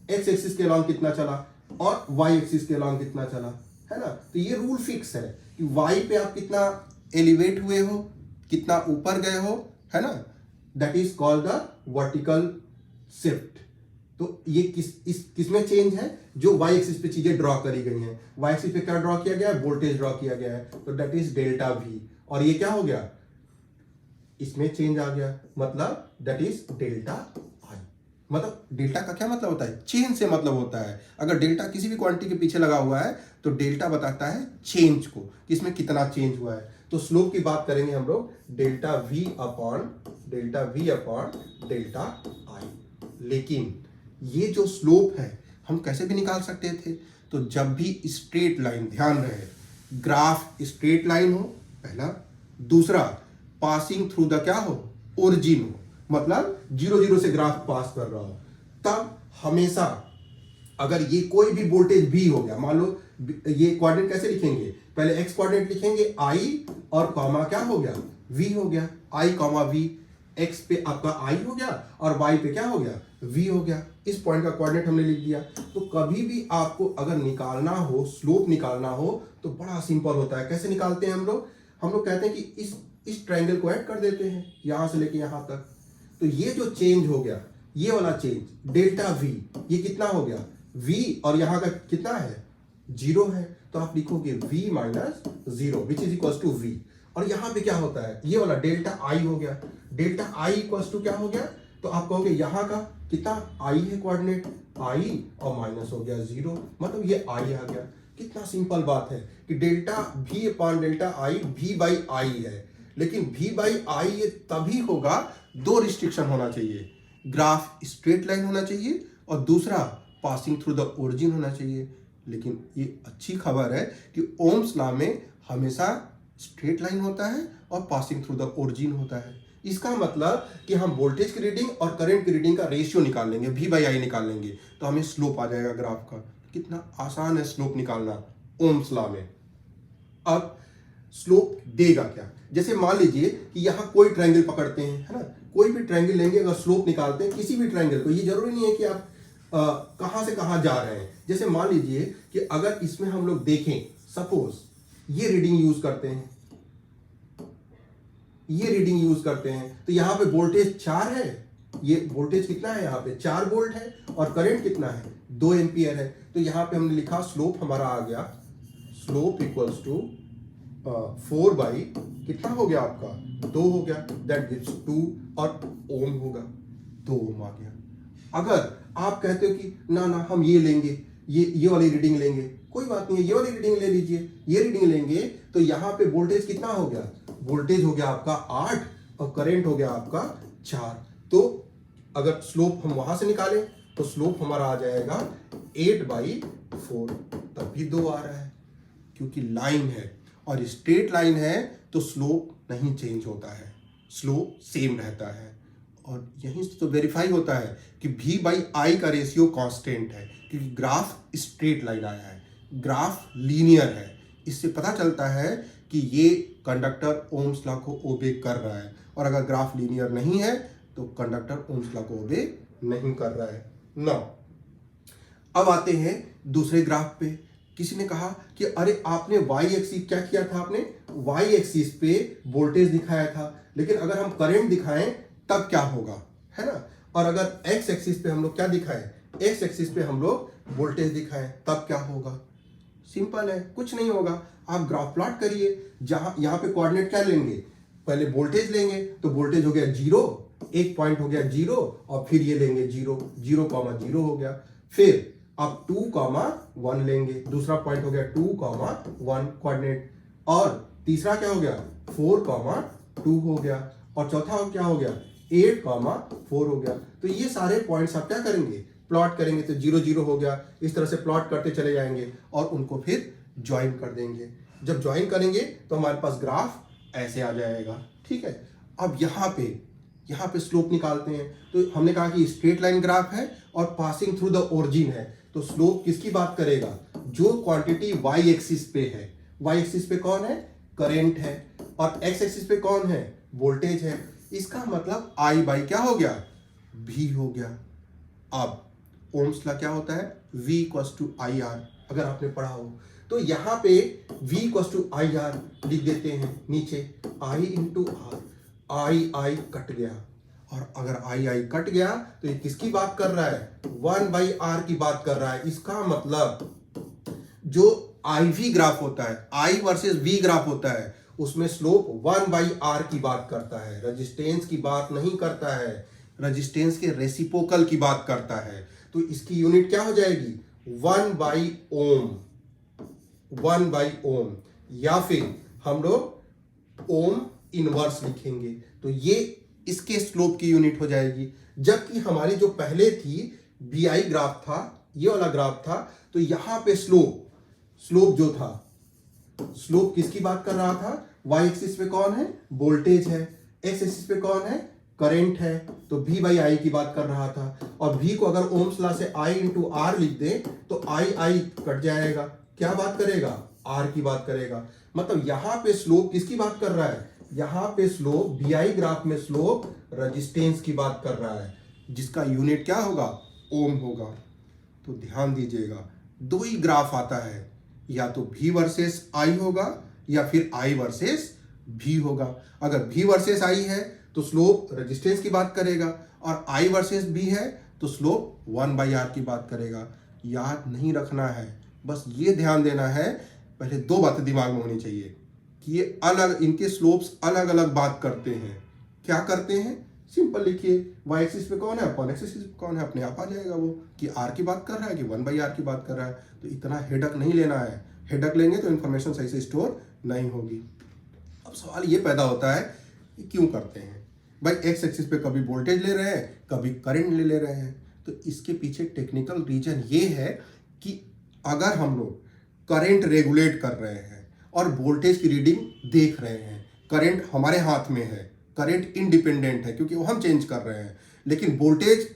एक्स एक्सिस के अलॉन्ग कितना चला और वाई एक्सिस के अलॉन्ग कितना चला, है ना। तो ये रूल फिक्स है कि वाई पे आप कितना एलिवेट हुए हो, कितना ऊपर गए हो, है ना, that is called the vertical shift. तो ये किस में चेंज है, जो वाई एक्सिस पे चीजें ड्रॉ करी गई हैं, वाई एक्सिस पे क्या ड्रॉ किया गया है, वोल्टेज ड्रॉ किया गया है, तो दैट इज डेल्टा वी। और ये क्या हो गया, इसमें चेंज आ गया, मतलब दैट इज डेल्टा आई। मतलब डेल्टा का क्या मतलब होता है, चेंज से मतलब होता है। अगर डेल्टा किसी भी क्वांटिटी के पीछे लगा हुआ है तो डेल्टा बताता है चेंज को, कि इसमें कितना चेंज हुआ है। तो स्लोप की बात करेंगे हम लोग, डेल्टा वी अपॉन डेल्टा आई। लेकिन ये जो स्लोप है हम कैसे भी निकाल सकते थे, तो जब भी स्ट्रेट लाइन, ध्यान रहे ग्राफ स्ट्रेट लाइन हो पहला, दूसरा पासिंग थ्रू द क्या हो, ओरिजिन हो, मतलब 0 0 से ग्राफ पास कर रहा हो, तब हमेशा अगर ये कोई भी वोल्टेज भी हो गया, मान लो ये कोऑर्डिनेट कैसे लिखेंगे, पहले एक्स कोऑर्डिनेट लिखेंगे आई और कॉमा क्या हो गया, वी हो गया, आई कॉमा वी, एक्स पे आपका आई हो गया और वाई पे क्या हो गया, वी हो गया। इस पॉइंट का कोऑर्डिनेट हमने लिख दिया। तो कभी भी आपको अगर निकालना हो, स्लोप निकालना हो, तो बड़ा सिंपल होता है। कैसे निकालते हैं हम लोग कहते हैं कि इस ट्रायंगल को ऐड कर देते हैं यहां से लेके यहां तक। तो ये जो चेंज हो गया, ये वाला चेंज डेल्टा वी, ये कितना हो गया, वी, और यहां का कितना है, 0 है, तो आप लिखोगे v minus 0 which is equal to V. और यहां पे क्या होता है, ये वाला डेल्टा आई हो गया, डेल्टा आई इक्वल टू क्या हो गया, तो आप कहोगे यहां का कितना आई है कोऑर्डिनेट, आई और माइनस हो गया 0, मतलब ये आई आ गया। कितना सिंपल बात है कि delta v upon delta I v by I है, लेकिन v बाई आई ये तभी होगा, 2 रिस्ट्रिक्शन होना चाहिए, ग्राफ स्ट्रेट लाइन होना चाहिए और दूसरा पासिंग थ्रू द ओरिजिन होना चाहिए। लेकिन ये अच्छी खबर है कि ओम्स लॉ में हमेशा स्ट्रेट लाइन होता है और पासिंग थ्रू द ओरिजिन होता है। इसका मतलब कि हम वोल्टेज की रीडिंग और करंट की रीडिंग का रेशियो निकाल लेंगे, v बाई आई निकाल लेंगे, तो हमें स्लोप आ जाएगा ग्राफ का। कितना आसान है स्लोप निकालना ओम्स लॉ में। अब स्लोप देगा क्या, जैसे मान लीजिए कि यहाँ कोई ट्रायंगल पकड़ते हैं, है ना, कोई भी ट्रायंगल लेंगे, अगर स्लोप निकालते हैं किसी भी ट्रायंगल को, ये जरूरी नहीं है कि आप कहां से कहां जा रहे हैं। जैसे मान लीजिए कि अगर इसमें हम लोग देखें, सपोज ये रीडिंग यूज करते हैं, ये रीडिंग यूज करते हैं, तो यहां पे वोल्टेज 4 है, ये वोल्टेज कितना है, यहाँ पे 4 वोल्ट है और करंट कितना है, 2 एम्पियर है। तो यहां पे हमने लिखा स्लोप हमारा आ गया, स्लोप इक्वल्स टू 4 बाई कितना हो गया आपका, 2 हो गया, दैट गिव्स 2 और ओम होगा, 2 ओम आ गया। अगर आप कहते हो कि ना ना हम ये लेंगे, ये वाली रीडिंग लेंगे, कोई बात नहीं है, ये वाली रीडिंग ले लीजिए, ये रीडिंग लेंगे तो यहाँ पे वोल्टेज कितना हो गया, वोल्टेज हो गया आपका 8 और करंट हो गया आपका 4। तो अगर स्लोप हम वहां से निकालें तो स्लोप हमारा आ जाएगा 8/4, तब भी 2 आ रहा है क्योंकि लाइन है और स्ट्रेट लाइन है तो स्लोप नहीं चेंज होता है, स्लोप सेम रहता है। और यहीं से तो वेरीफाई होता है कि V/I का रेशियो कांस्टेंट है क्योंकि ग्राफ स्ट्रेट लाइन आया है, ग्राफ लीनियर है। इससे पता चलता है कि ये कंडक्टर ओम्स लॉ को ओबे कर रहा है, और अगर ग्राफ लीनियर नहीं है तो कंडक्टर ओम्स लॉ को ओबे नहीं कर रहा है। नाउ अब आते हैं दूसरे ग्राफ पे। किसी ने कहा कि अरे आपने वाई एक्सिस क्या किया था, आपने वाई एक्सिस पे वोल्टेज दिखाया था, लेकिन अगर हम करंट दिखाएं तब क्या होगा, है ना। और अगर एक्स एक्सिस पे हम लोग क्या दिखाएं, एक्स एक्सिस पे हम लोग वोल्टेज दिखाएं तब क्या होगा। सिंपल है, कुछ नहीं होगा। आप ग्राफ प्लॉट करिए, जहां यहाँ पे कोऑर्डिनेट क्या लेंगे, पहले वोल्टेज लेंगे तो वोल्टेज हो गया 0, एक पॉइंट हो गया 0, और फिर ये लेंगे 0, 0,0 हो गया। फिर आप 2,1 लेंगे, दूसरा पॉइंट हो गया 2,1 कोऑर्डिनेट, और तीसरा क्या हो गया 4,2 हो गया, और चौथा क्या हो गया 8,4 हो गया। तो ये सारे पॉइंट्स आप क्या करेंगे, प्लॉट करेंगे, तो 0 0 हो गया। इस तरह से प्लॉट करते चले जाएंगे और उनको फिर ज्वाइन कर देंगे। जब ज्वाइन करेंगे तो हमारे पास ग्राफ ऐसे आ जाएगा, ठीक है। अब यहाँ पे स्लोप निकालते हैं। तो हमने कहा कि स्ट्रेट लाइन ग्राफ है और पासिंग थ्रू द ओरिजिन है, तो स्लोप किसकी बात करेगा, जो क्वांटिटी वाई एक्सिस पे है। वाई एक्सिस पे कौन है, करंट है, और एक्स एक्सिस पे कौन है, वोल्टेज है। इसका मतलब आई बाई क्या हो गया, भी हो गया। अब ओम्स लॉ क्या होता है, V = IR, अगर आपने पढ़ा हो तो यहाँ पे V = IR लिख देते हैं नीचे, I × R, I कट गया, और अगर I कट गया तो ये किसकी बात कर रहा है, 1/R की बात कर रहा है। इसका मतलब जो IV ग्राफ होता है, I वर्सेस V ग्राफ होता है, उसमें स्लोप 1/R की बात करता है, रेजिस्टेंस की बात नहीं करता है, रेजिस्टेंस के रेसिप्रोकल की बात करता है। तो इसकी यूनिट क्या हो जाएगी, 1/ओम, 1/ओम, या फिर हम लोग ओम इनवर्स लिखेंगे, तो ये इसके स्लोप की यूनिट हो जाएगी। जबकि हमारी जो पहले थी BI ग्राफ था, ये वाला ग्राफ था, तो यहां पे स्लोप जो था, स्लोप किसकी बात कर रहा था, वाई एक्सिस पे कौन है, वोल्टेज है, एक्स एक्सिस पे कौन है, करंट है, तो V/I की बात कर रहा था। और V को अगर ओम्स लॉ से I × R लिख दे तो I कट जाएगा, क्या बात करेगा, R की बात करेगा। मतलब यहाँ पे स्लोप किसकी बात कर रहा है, यहाँ पे स्लोप BI ग्राफ में स्लोप रेजिस्टेंस की बात कर रहा है, जिसका यूनिट क्या होगा, ओम होगा। तो ध्यान दीजिएगा, दो ही ग्राफ आता है, या तो V वर्सेस I होगा या फिर I वर्सेस V होगा। अगर V वर्सेस I है तो स्लोप रेजिस्टेंस की बात करेगा, और I वर्सेस V है तो स्लोप 1/R की बात करेगा। याद नहीं रखना है, बस ये ध्यान देना है, पहले दो बातें दिमाग में होनी चाहिए कि ये अलग, इनके स्लोप्स अलग अलग बात करते हैं। क्या करते हैं, सिंपल लिखिए, वाई एक्सिस पे कौन है, अपन एक्सिस पे कौन है, अपने आप आ जाएगा वो कि आर की बात कर रहा है कि 1/R की बात कर रहा है। तो इतना हेडक नहीं लेना है, हेडक लेंगे तो इन्फॉर्मेशन सही से स्टोर नहीं होगी। अब सवाल ये पैदा होता है कि क्यों करते हैं भाई, एक्स एक्सिस पे कभी वोल्टेज ले रहे हैं, कभी करंट ले रहे हैं। तो इसके पीछे टेक्निकल रीजन ये है कि अगर हम लोग करंट रेगुलेट कर रहे हैं और वोल्टेज की रीडिंग देख रहे हैं, करंट हमारे हाथ में है, करंट इंडिपेंडेंट है क्योंकि वो हम चेंज कर रहे हैं, लेकिन वोल्टेज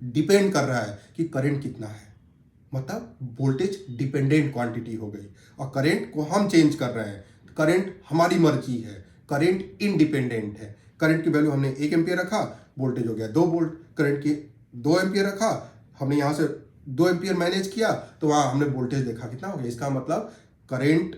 डिपेंड कर रहा है कि करंट कितना है। मतलब वोल्टेज डिपेंडेंट क्वांटिटी हो गई, और करंट को हम चेंज कर रहे हैं, करंट हमारी मर्जी है, करंट इंडिपेंडेंट है। करंट की वैल्यू हमने 1 एम्पियर रखा, वोल्टेज हो गया 2 वोल्ट। करंट की 2 एम्पियर रखा, हमने यहाँ से 2 एम्पियर मैनेज किया तो वहाँ हमने वोल्टेज देखा कितना हो गया। इसका मतलब करंट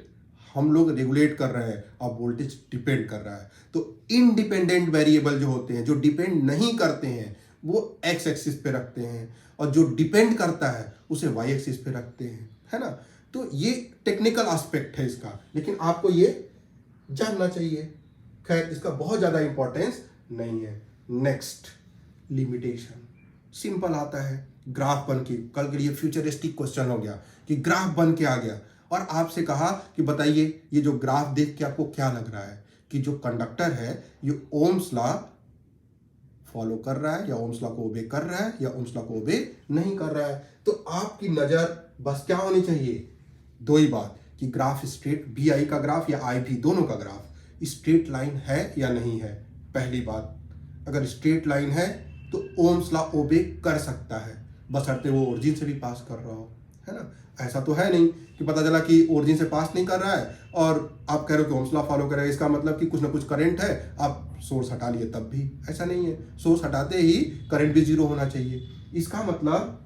हम लोग रेगुलेट कर रहे हैं और वोल्टेज डिपेंड कर रहा है। तो इनडिपेंडेंट वेरिएबल जो होते हैं, जो डिपेंड नहीं करते हैं, वो एक्स एक्सिस पे रखते हैं, और जो डिपेंड करता है उसे वाई एक्सिस पे रखते हैं, है ना। तो ये टेक्निकल एस्पेक्ट है इसका, लेकिन आपको ये जानना चाहिए। खैर, इसका बहुत ज़्यादा इंपॉर्टेंस नहीं है। Next, limitation. सिंपल आता है ग्राफ बन के, कल के लिए फ्यूचरिस्टिक क्वेश्चन हो गया कि ग्राफ बन के आ गया और आपसे कहा कि बताइए ये जो ग्राफ देख के आपको क्या लग रहा है कि जो कंडक्टर है ये ओम्स लॉ फॉलो कर रहा है या ओम्स लॉ को ओबे कर रहा है या ओम्स लॉ को ओबे नहीं कर रहा है। तो आपकी नजर बस क्या होनी चाहिए, दो ही बात कि ग्राफ स्ट्रेट, बी आई का ग्राफ या आई भी दोनों का ग्राफ स्ट्रेट लाइन है या नहीं है। पहली बात, अगर स्ट्रेट लाइन है तो ओम्स लॉ ओबे कर सकता है, बशर्ते वो ओरिजिन से भी पास कर रहा हो, है ना। ऐसा तो है नहीं कि पता चला कि ओरिजिन से पास नहीं कर रहा है और आप कह रहे हो कि ओम्स लॉ फॉलो करेगा, इसका मतलब कि कुछ ना कुछ करंट है, आप सोर्स हटा लिए तब भी। ऐसा नहीं है, सोर्स हटाते ही करंट भी जीरो होना चाहिए। इसका मतलब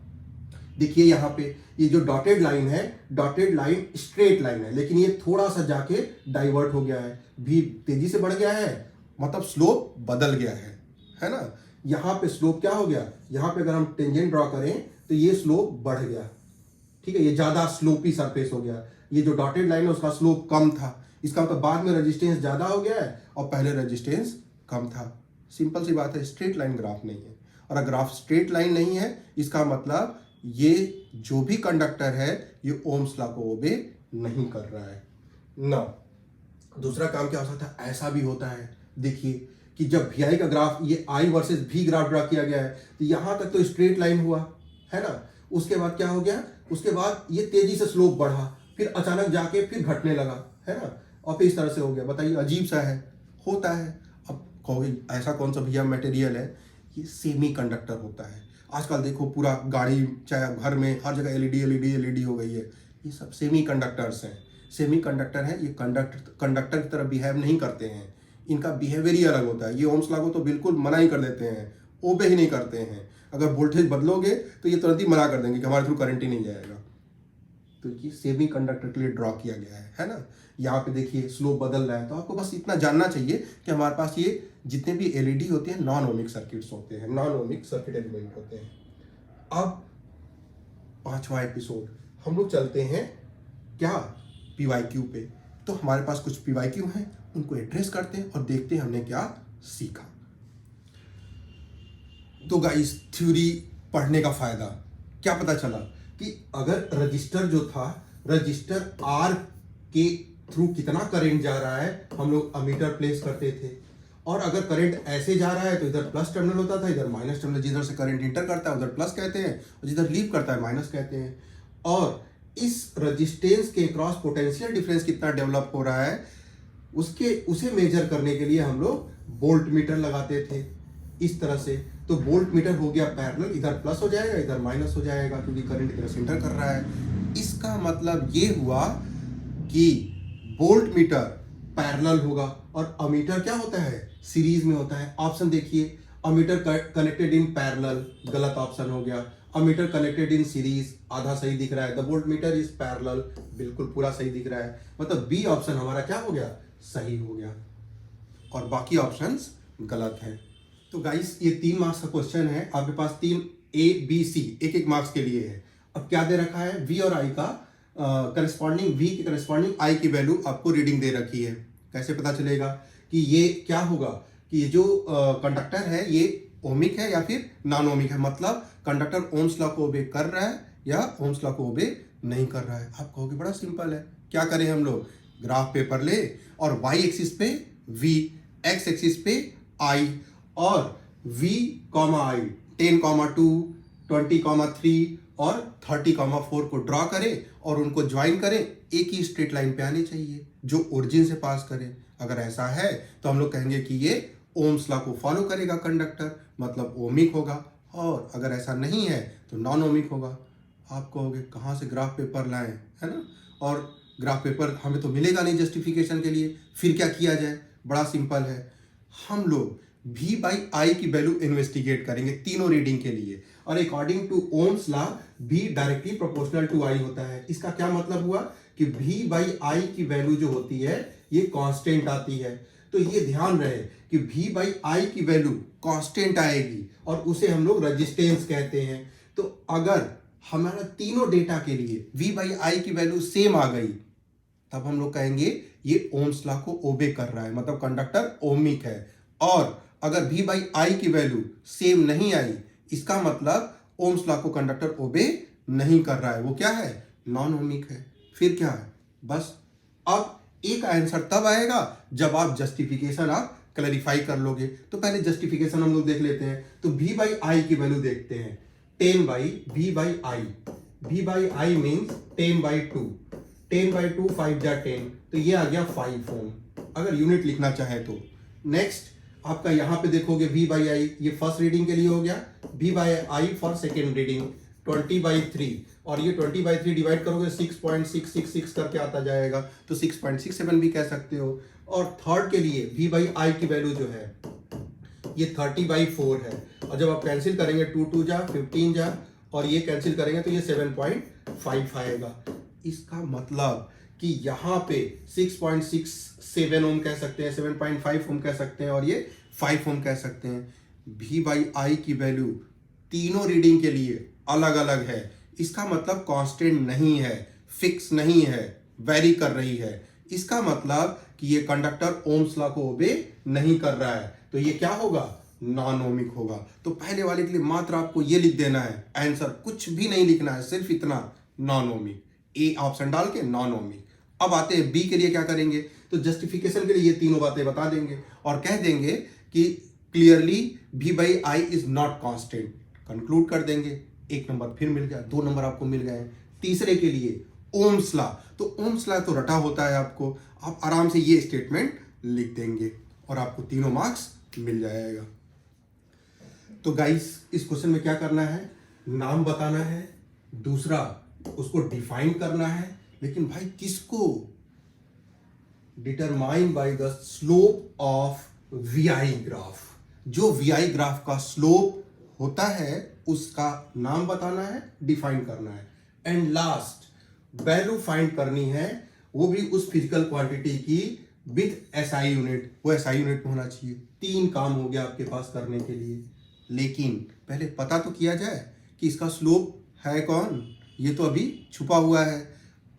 देखिए यहाँ पे ये जो डॉटेड लाइन है, डॉटेड लाइन स्ट्रेट लाइन है, लेकिन ये थोड़ा सा जाके डाइवर्ट हो गया है, भी तेजी से बढ़ गया है, मतलब स्लोप बदल गया है ना। यहाँ पे स्लोप क्या हो गया, यहाँ पे अगर हम टेंजेंट ड्रॉ करें तो ये स्लोप बढ़ गया, ठीक है, ये ज्यादा स्लोपी सरफेस हो गया। ये जो डॉटेड लाइन है उसका स्लोप कम था, इसका मतलब बाद में रेजिस्टेंस ज्यादा हो गया है और पहले रेजिस्टेंस कम था। सिंपल सी बात है, स्ट्रेट लाइन ग्राफ नहीं है। और अगर ग्राफ स्ट्रेट लाइन नहीं है इसका मतलब ये जो भी कंडक्टर है ये ओम्स लॉ को ओबे नहीं कर रहा है ना। दूसरा काम क्या हो सकता है, ऐसा भी होता है देखिए कि जब वी आई का ग्राफ, ये आई वर्सेस भी ग्राफ ड्रा किया गया है तो यहां तक तो स्ट्रेट लाइन हुआ है ना। उसके बाद क्या हो गया, उसके बाद ये तेजी से स्लोप बढ़ा, फिर अचानक जाके फिर घटने लगा, है ना, और फिर इस तरह से हो गया। बताइए, अजीब सा है, होता है। अब कहोगे ऐसा कौन सा भैया मटेरियल है, ये सेमी कंडक्टर होता है। आजकल देखो पूरा गाड़ी चाहे घर में हर जगह एलईडी एलईडी एलईडी हो गई है, ये सब सेमी कंडक्टर्स हैं। सेमी कंडक्टर है, ये कंडक्टर की तरह बिहेव नहीं करते हैं, इनका बिहेवियर ही अलग होता है। ये ओम्स लॉ को तो बिल्कुल मना ही कर देते हैं, ओबे ही नहीं करते हैं। अगर वोल्टेज बदलोगे तो ये तुरंत ही मना कर देंगे कि हमारे थ्रू करंट ही नहीं जाएगा। तो ये सेमी कंडक्टर के लिए ड्रॉ किया गया है ना। यहाँ पे देखिए स्लोप बदल रहा है, तो आपको बस इतना जानना चाहिए कि हमारे पास ये जितने भी एलईडी होते हैं नॉन ओमिक सर्किट्स होते हैं, नॉन ओमिक सर्किट एलिमेंट होते हैं। अब 5वां एपिसोड हम लोग चलते हैं क्या, पीवाईक्यू पे। तो हमारे पास कुछ पीवाईक्यू हैं, उनको एड्रेस करते हैं और देखते हैं हमने क्या सीखा। तो गाइस, थ्योरी पढ़ने का फायदा क्या पता चला कि अगर रजिस्टर जो था, रजिस्टर आर के थ्रू कितना करंट जा रहा है हम लोग अमीटर प्लेस करते थे, और अगर करंट ऐसे जा रहा है तो इधर प्लस टर्मिनल होता था, इधर माइनस टर्मिनल। जिधर से करंट इंटर करता है उधर प्लस कहते हैं और जिधर लीव करता है माइनस कहते हैं। और इस रजिस्टेंस के क्रॉस पोटेंशियल डिफरेंस कितना डेवलप हो रहा है उसे मेजर करने के लिए हम लोग वोल्ट मीटर लगाते थे इस तरह से। तो वोल्ट मीटर हो गया पैरेलल, इधर प्लस हो जाएगा इधर माइनस हो जाएगा क्योंकि करंट इधर से इंटर कर रहा है। इसका मतलब ये हुआ कि वोल्ट मीटर पैरेलल होगा और अमीटर क्या होता है, सीरीज में होता है। ऑप्शन देखिए, अमीटर कनेक्टेड इन पैरेलल, गलत ऑप्शन हो गया। अमीटर कनेक्टेड इन सीरीज, आधा सही दिख रहा है। The volt meter is parallel, बिल्कुल पूरा सही दिख रहा है। मतलब बी ऑप्शन हमारा क्या हो गया, सही हो गया, और बाकी ऑप्शंस गलत हैं। तो गाइस, ये 3 मार्क्स का क्वेश्चन है, आपके पास 3 ए बी सी एक मार्क्स के लिए है। अब क्या दे रखा है, वी और आई का करस्पॉन्डिंग, वी की करस्पॉन्डिंग आई की वैल्यू आपको रीडिंग दे रखी है। कैसे पता चलेगा कि ये क्या होगा, कि ये जो कंडक्टर है ये ओमिक है या फिर नॉन ओमिक है। मतलब कंडक्टर ओम्स लॉ को ओबे कर रहा है या ओम्स लॉ को ओबे नहीं कर रहा है। आप कहोगे बड़ा सिंपल है, क्या करें हम लोग, ग्राफ पेपर ले और वाई एक्सिस पे वी, एक्स एक्सिस पे आई, और v, आई 10,2, 20,3 और 30,4 को ड्रॉ करें और उनको ज्वाइन करें, एक ही स्ट्रेट लाइन पे आने चाहिए जो ओरिजिन से पास करे। अगर ऐसा है तो हम लोग कहेंगे कि ये ओम्स लॉ को फॉलो करेगा कंडक्टर, मतलब ओमिक होगा। और अगर ऐसा नहीं है तो नॉन ओमिक होगा। आप कहोगे कहाँ से ग्राफ पेपर लाएं, है ना, और ग्राफ पेपर हमें तो मिलेगा नहीं जस्टिफिकेशन के लिए, फिर क्या किया जाए, बड़ा सिंपल है। हम लोग V बाई आई की वैल्यू इन्वेस्टिगेट करेंगे तीनों रीडिंग के लिए, और according to Ohm's law V directly proportional to I होता है। इसका क्या मतलब हुआ कि V बाई आई की वैल्यू जो होती है ये कांस्टेंट आती है। तो ये ध्यान रहे कि V बाई आई की वैल्यू कांस्टेंट आएगी और उसे हम लोग रेजिस्टेंस कहते हैं। तो अगर हमारा तीनों डेटा के लिए V बाई आई की वैल्यू सेम आ गई तब हम लोग कहेंगे ये ओम्स लॉ को ओबे कर रहा है, मतलब कंडक्टर ओमिक है। और अगर V बाई आई की वैल्यू सेम नहीं आई इसका मतलब ओम्स लॉ को कंडक्टर ओबे नहीं कर रहा है, वो क्या है, नॉन ओमिक है। फिर क्या है, बस अब एक आंसर तब आएगा जब आप जस्टिफिकेशन आप क्लैरिफाई कर लोगे। तो पहले जस्टिफिकेशन हम लोग देख लेते हैं। तो v बाई आई की वैल्यू देखते हैं, 10 by v by I, v by I means 10 by 2, 10 by 2 5 जा 10, तो ये आ गया 5 ओम, अगर यूनिट लिखना चाहे तो। नेक्स्ट आपका यहाँ पे देखोगे v बाई आई, ये फर्स्ट रीडिंग के लिए हो गया, v by I for second reading 20/3, और ये 20/3 डिवाइड करोगे 6.666 करके आता जाएगा, तो 6.67 भी कह सकते हो। और थर्ड के लिए v बाई आई की वैल्यू जो है ये 30/4 है, और जब आप कैंसिल करेंगे 2 2 जा 15 जा, और ये कैंसिल करेंगे तो ये 7.5 आएगा। इसका मतलब कि यहाँ पे 6.67 ओम कह सकते हैं, 7.5 ओम कह सकते हैं, और ये 5 ओम कह सकते हैं। v बाई आई की वैल्यू तीनों रीडिंग के लिए अलग अलग है, इसका मतलब कांस्टेंट नहीं है, फिक्स नहीं है, वेरी कर रही है। इसका मतलब कि ये कंडक्टर ओम्स लॉ को ओबे नहीं कर रहा है, तो ये क्या होगा, नॉन ओमिक होगा। तो पहले वाले के लिए मात्र आपको ये लिख देना है, आंसर कुछ भी नहीं लिखना है, सिर्फ इतना, नॉन ओमिक, ए ऑप्शन डाल के नॉन ओमिक। अब आते हैं बी के लिए क्या करेंगे, तो जस्टिफिकेशन के लिए ये तीनों बातें बता देंगे और कह देंगे कि clearly v by I is not constant, conclude कर देंगे। एक नंबर फिर मिल गया, 2 नंबर आपको मिल गए। तीसरे के लिए ओम्स लॉ, तो ओम्स लॉ तो रटा होता है आपको, आप आराम से ये स्टेटमेंट लिख देंगे और आपको तीनों मार्क्स मिल जाएगा। तो गाइस इस क्वेश्चन में क्या करना है, नाम बताना है, दूसरा उसको डिफाइन करना है, लेकिन भाई किसको, determine by the slope of VI graph, जो वीआई ग्राफ का स्लोप होता है उसका नाम बताना है, डिफाइन करना है, एंड लास्ट वैल्यू फाइंड करनी है, वो भी उस फिजिकल क्वांटिटी की विथ एसआई यूनिट, वो एसआई यूनिट में होना चाहिए। 3 काम हो गया आपके पास करने के लिए, लेकिन पहले पता तो किया जाए कि इसका स्लोप है कौन, ये तो अभी छुपा हुआ है।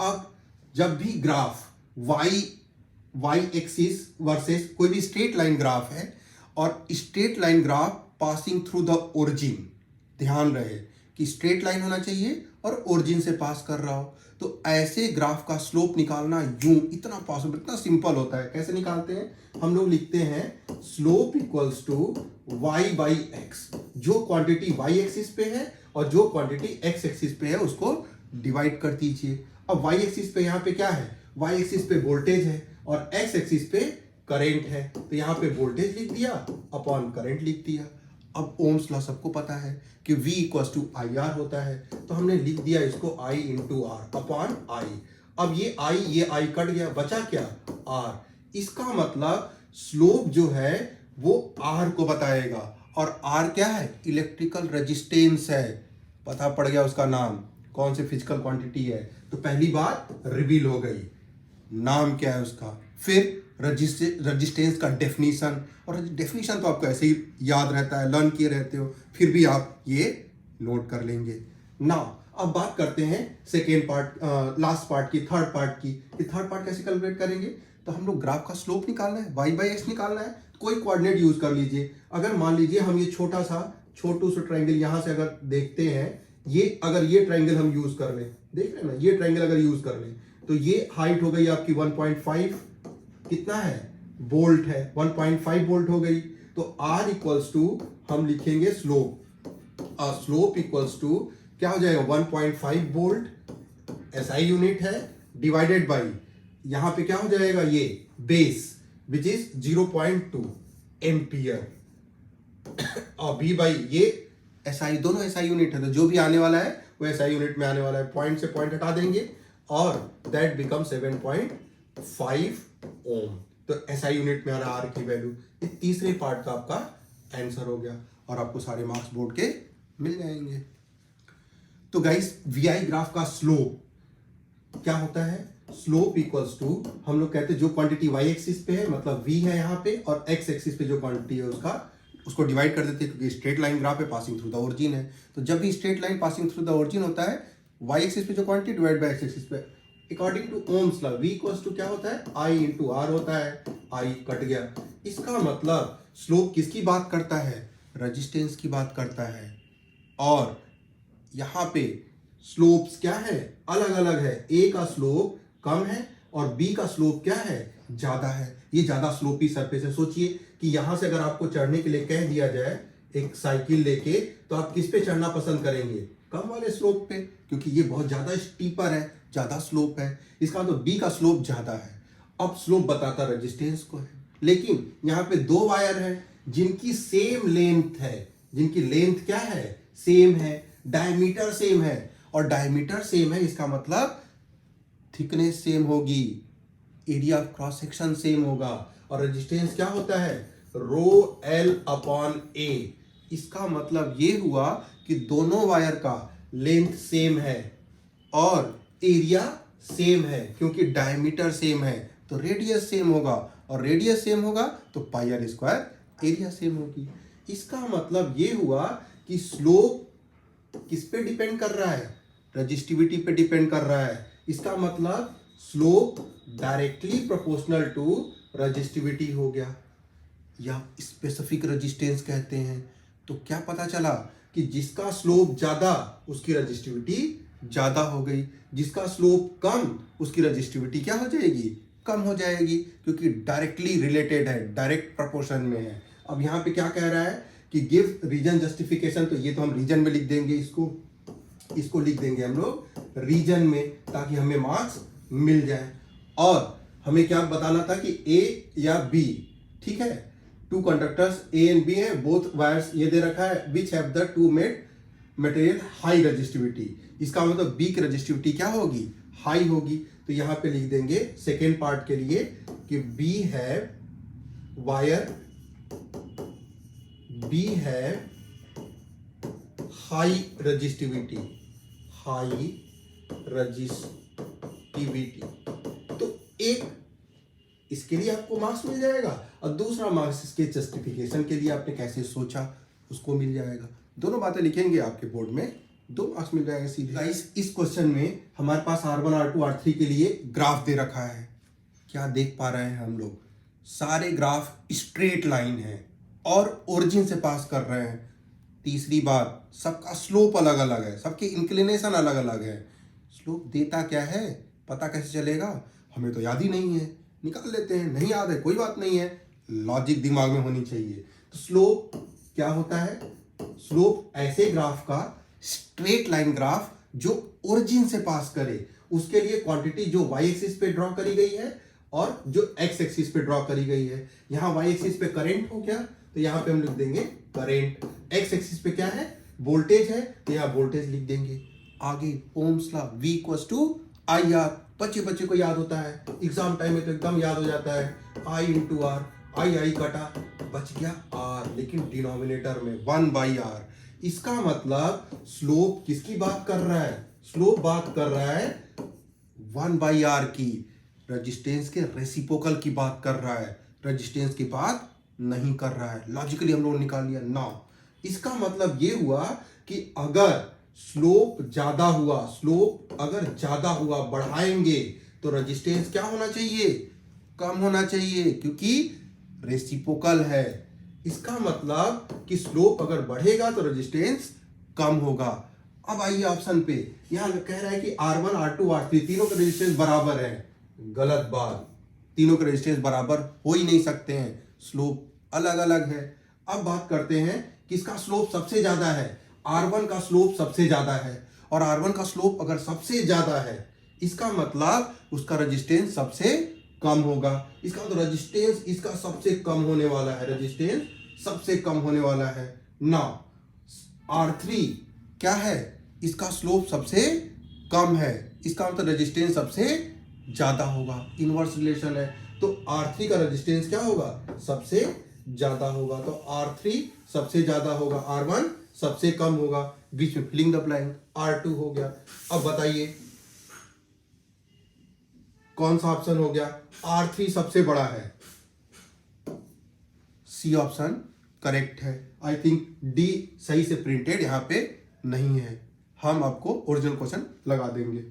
अब जब भी ग्राफ y एक्सिस वर्सेस कोई भी स्ट्रेट लाइन ग्राफ है और straight line graph passing through the origin, ध्यान रहे कि स्ट्रेट लाइन होना चाहिए और ओरिजिन से पास कर रहा हो, तो ऐसे ग्राफ का स्लोप निकालना यूं इतना पॉसिबल, इतना सिंपल होता है। कैसे निकालते हैं, हम लोग लिखते हैं slope equals to y by x, जो क्वांटिटी y एक्सिस पे है और जो क्वांटिटी x एक्सिस पे है उसको डिवाइड कर दीजिए। अब y एक्सिस पे यहाँ पे क्या है, y एक्सिस पे वोल्टेज है और x एक्सिस पे करंट है, तो यहाँ पे वोल्टेज लिख दिया अपॉन करंट लिख दिया। अब ओम्स लॉ सबको पता है कि V equals to I R होता है, तो हमने लिख दिया इसको I into R upon I. अब ये I कट गया, बचा क्या, R। इसका मतलब स्लोप जो है वो R को बताएगा, और R क्या है, इलेक्ट्रिकल रेजिस्टेंस है, पता पड़ गया उसका नाम, कौन से फिजिकल क्वांटिटी है। तो पहली बात रिवील हो गई, नाम क्या है उसका। फिर रजिस्टेंस का डेफिनीशन, और डेफिनीशन तो आपको ऐसे ही याद रहता है, लर्न किए रहते हो, फिर भी आप ये नोट कर लेंगे ना। अब बात करते हैं सेकेंड पार्ट, लास्ट पार्ट की, थर्ड पार्ट की। ये थर्ड पार्ट कैसे कैलकुलेट करेंगे, तो हम लोग ग्राफ का स्लोप निकालना है, y बाई एक्स निकालना है, कोई कोऑर्डिनेट यूज कर लीजिए। अगर मान लीजिए हम ये छोटू सा ट्रायंगल यहाँ से अगर देखते हैं, ये अगर ये ट्रायंगल हम यूज कर लें, देख रहे हैं ना, ये ट्रायंगल अगर यूज कर लें, तो ये हाइट हो गई आपकी 1.5, कितना है, वोल्ट है, 1.5 वोल्ट हो गई। तो R इक्वल्स टू हम लिखेंगे स्लोप, स्लोप इक्वल्स टू क्या हो जाएगा, 1.5 वोल्ट, SI यूनिट है, डिवाइडेड बाई यहां पे क्या हो जाएगा, ये बेस विच इज 0.2 एम्पियर, और B बाई ये SI, दोनों SI यूनिट है, तो जो भी आने वाला है वो SI यूनिट में आने वाला है, पॉइंट से पॉइंट हटा देंगे और दैट बिकम 7.5 ओम। तो SI यूनिट में आ रहा R की वैल्यू। ये तीसरे पार्ट का आपका आंसर हो गया और आपको सारे मार्क्स बोर्ड के मिल जाएंगे। तो गाइस VI ग्राफ का स्लोप क्या होता है, स्लोप इक्वल्स टू, हम लोग कहते हैं जो क्वांटिटी y एक्सिस पे है, मतलब v है यहाँ पे, और x एक्सिस पे जो क्वांटिटी है उसको डिवाइड कर देते हैं, क्योंकि स्ट्रेट लाइन ग्राफ है, पासिंग थ्रू द ओरिजिन है। तो जब भी straight line passing through the origin होता है, y एक्सिस पे जो quantity divide by x axis पे, according to Ohm's law v equals to क्या होता है, I इंटू आर होता है, I कट गया। इसका मतलब स्लोप किसकी बात करता है, रेजिस्टेंस की बात करता है। और यहाँ पे स्लोप्स क्या है, अलग अलग है। ए का स्लोप कम है और बी का स्लोप क्या है, ज्यादा है। ये ज्यादा स्लोपी सरफेस है। सोचिए कि यहां से अगर आपको चढ़ने के लिए कह दिया जाए एक साइकिल लेके, तो आप किस पे चढ़ना पसंद करेंगे, कम वाले स्लोप पे, क्योंकि ये बहुत ज्यादा स्टीपर है, ज्यादा स्लोप है। इसका मतलब बी का स्लोप ज्यादा है। अब स्लोप बताता रेजिस्टेंस को है, लेकिन यहाँ पे दो वायर है जिनकी सेम लेंथ है, जिनकी लेंथ क्या है, सेम है, डायमीटर सेम है। और डायमीटर सेम है इसका मतलब थिकनेस सेम होगी, area of cross section same होगा। और रेजिस्टेंस क्या होता है, रो एल अपॉन ए। इसका मतलब ये हुआ कि दोनों वायर का लेंथ सेम है और एरिया सेम है, क्योंकि डायमीटर सेम है तो रेडियस सेम होगा, और रेडियस सेम होगा तो पाई आर स्क्वायर एरिया सेम होगी। इसका मतलब ये हुआ कि स्लोप किस पे डिपेंड कर रहा है, रजिस्टिविटी पे डिपेंड कर रहा है। इसका मतलब slope directly proportional to resistivity हो गया, या स्पेसिफिक रेजिस्टेंस कहते हैं। तो क्या पता चला कि जिसका स्लोप ज्यादा उसकी रजिस्टिविटी ज्यादा हो गई, जिसका स्लोप कम उसकी रजिस्टिविटी क्या हो जाएगी, कम हो जाएगी, क्योंकि डायरेक्टली रिलेटेड है, डायरेक्ट प्रोपोर्शन में है। अब यहाँ पे क्या कह रहा है कि गिव रीजन जस्टिफिकेशन, तो ये तो हम रीजन में लिख देंगे, इसको लिख देंगे हम लोग रीजन में, ताकि हमें मार्क्स मिल जाए। और हमें क्या बताना था कि ए या बी, ठीक है, two conductors A and B है, बोथ वायर्स ये दे रखा है, which have the two made material high resistivity. इसका मतलब बी की रजिस्टिविटी क्या होगी, हाई होगी। तो यहां पे लिख देंगे सेकेंड पार्ट के लिए कि बी है वायर, बी है हाई रजिस्टिविटी, हाई रजिस्टिविटी। तो एक इसके लिए आपको मार्क्स मिल जाएगा, और दूसरा मार्क्स इसके जस्टिफिकेशन के लिए आपने कैसे सोचा उसको मिल जाएगा। दोनों बातें लिखेंगे आपके बोर्ड में, 2 मार्क्स मिल जाएगा सीधे। गाइस, इस क्वेश्चन में हमारे पास R1 R2 R3 के लिए ग्राफ दे रखा है। क्या देख पा रहे हैं हम लोग, सारे ग्राफ स्ट्रेट लाइन है और ओरिजिन से पास कर रहे हैं। तीसरी बात, सबका स्लोप अलग अलग है, सबके इंक्लिनेशन अलग अलग है। स्लोप देता क्या है, पता कैसे चलेगा, हमें तो याद ही नहीं है, निकाल लेते हैं, नहीं याद है कोई बात नहीं है, लॉजिक दिमाग में होनी चाहिए। तो स्लोप क्या होता है, स्लोप ऐसे ग्राफ का, स्ट्रेट लाइन ग्राफ जो ओरिजिन से पास करे, उसके लिए क्वांटिटी जो वाई एक्सिस पे ड्रॉ करी गई है और जो एक्स एक्सिस पे ड्रॉ करी गई है। यहां वाई एक्सिस पे करंट हो गया, तो यहां पे हम लिख देंगे करंट। एक्स एक्सिस पे क्या है, वोल्टेज है, तो यहां वोल्टेज लिख देंगे। आगे Ohm's law, V equals to I R, बच्चे को याद होता है, एग्जाम टाइम में तो एकदम याद हो जाता है, I इंटू आर, आई कटा, बच गया R, लेकिन डिनोमिनेटर में 1/r। इसका मतलब स्लोप किसकी बात कर रहा है, स्लोप बात कर रहा है 1/r की, रेजिस्टेंस के रेसिप्रोकल की बात कर रहा है, रेजिस्टेंस की बात नहीं कर रहा है। लॉजिकली हम लोग निकाल लिया ना। इसका मतलब ये हुआ कि अगर स्लोप ज्यादा हुआ, स्लोप अगर ज्यादा हुआ, बढ़ाएंगे तो रेजिस्टेंस क्या होना चाहिए, कम होना चाहिए, क्योंकि रेसिप्रोकल है। इसका मतलब कि स्लोप अगर बढ़ेगा तो रेजिस्टेंस कम होगा। अब आइए ऑप्शन पे, यहां कह रहा है कि R1 R2 R3 तीनों के रेजिस्टेंस बराबर है। गलत बात, तीनों के रेजिस्टेंस बराबर हो ही नहीं सकते हैं, स्लोप अलग अलग है। अब बात करते हैं किसका स्लोप सबसे ज्यादा है, R1 का स्लोप सबसे ज्यादा है, और R1 का स्लोप अगर सबसे ज्यादा है, इसका मतलब उसका रेजिस्टेंस सबसे कम होगा। इसका मतलब रेजिस्टेंस इसका सबसे कम होने वाला है, रेजिस्टेंस सबसे कम होने वाला है ना। R3 क्या है, इसका स्लोप सबसे कम है, इसका मतलब रेजिस्टेंस सबसे ज्यादा होगा, इनवर्स रिलेशन है। तो R3 का रेजिस्टेंस क्या होगा, सबसे ज्यादा होगा, तो R3 सबसे ज्यादा होगा, R1 सबसे कम होगा, बीच में फिलिंग द ब्लैंक R2 हो गया। अब बताइए कौन सा ऑप्शन हो गया, R3 सबसे बड़ा है, सी ऑप्शन करेक्ट है। आई थिंक डी सही से प्रिंटेड यहां पे नहीं है, हम आपको ओरिजिनल क्वेश्चन लगा देंगे।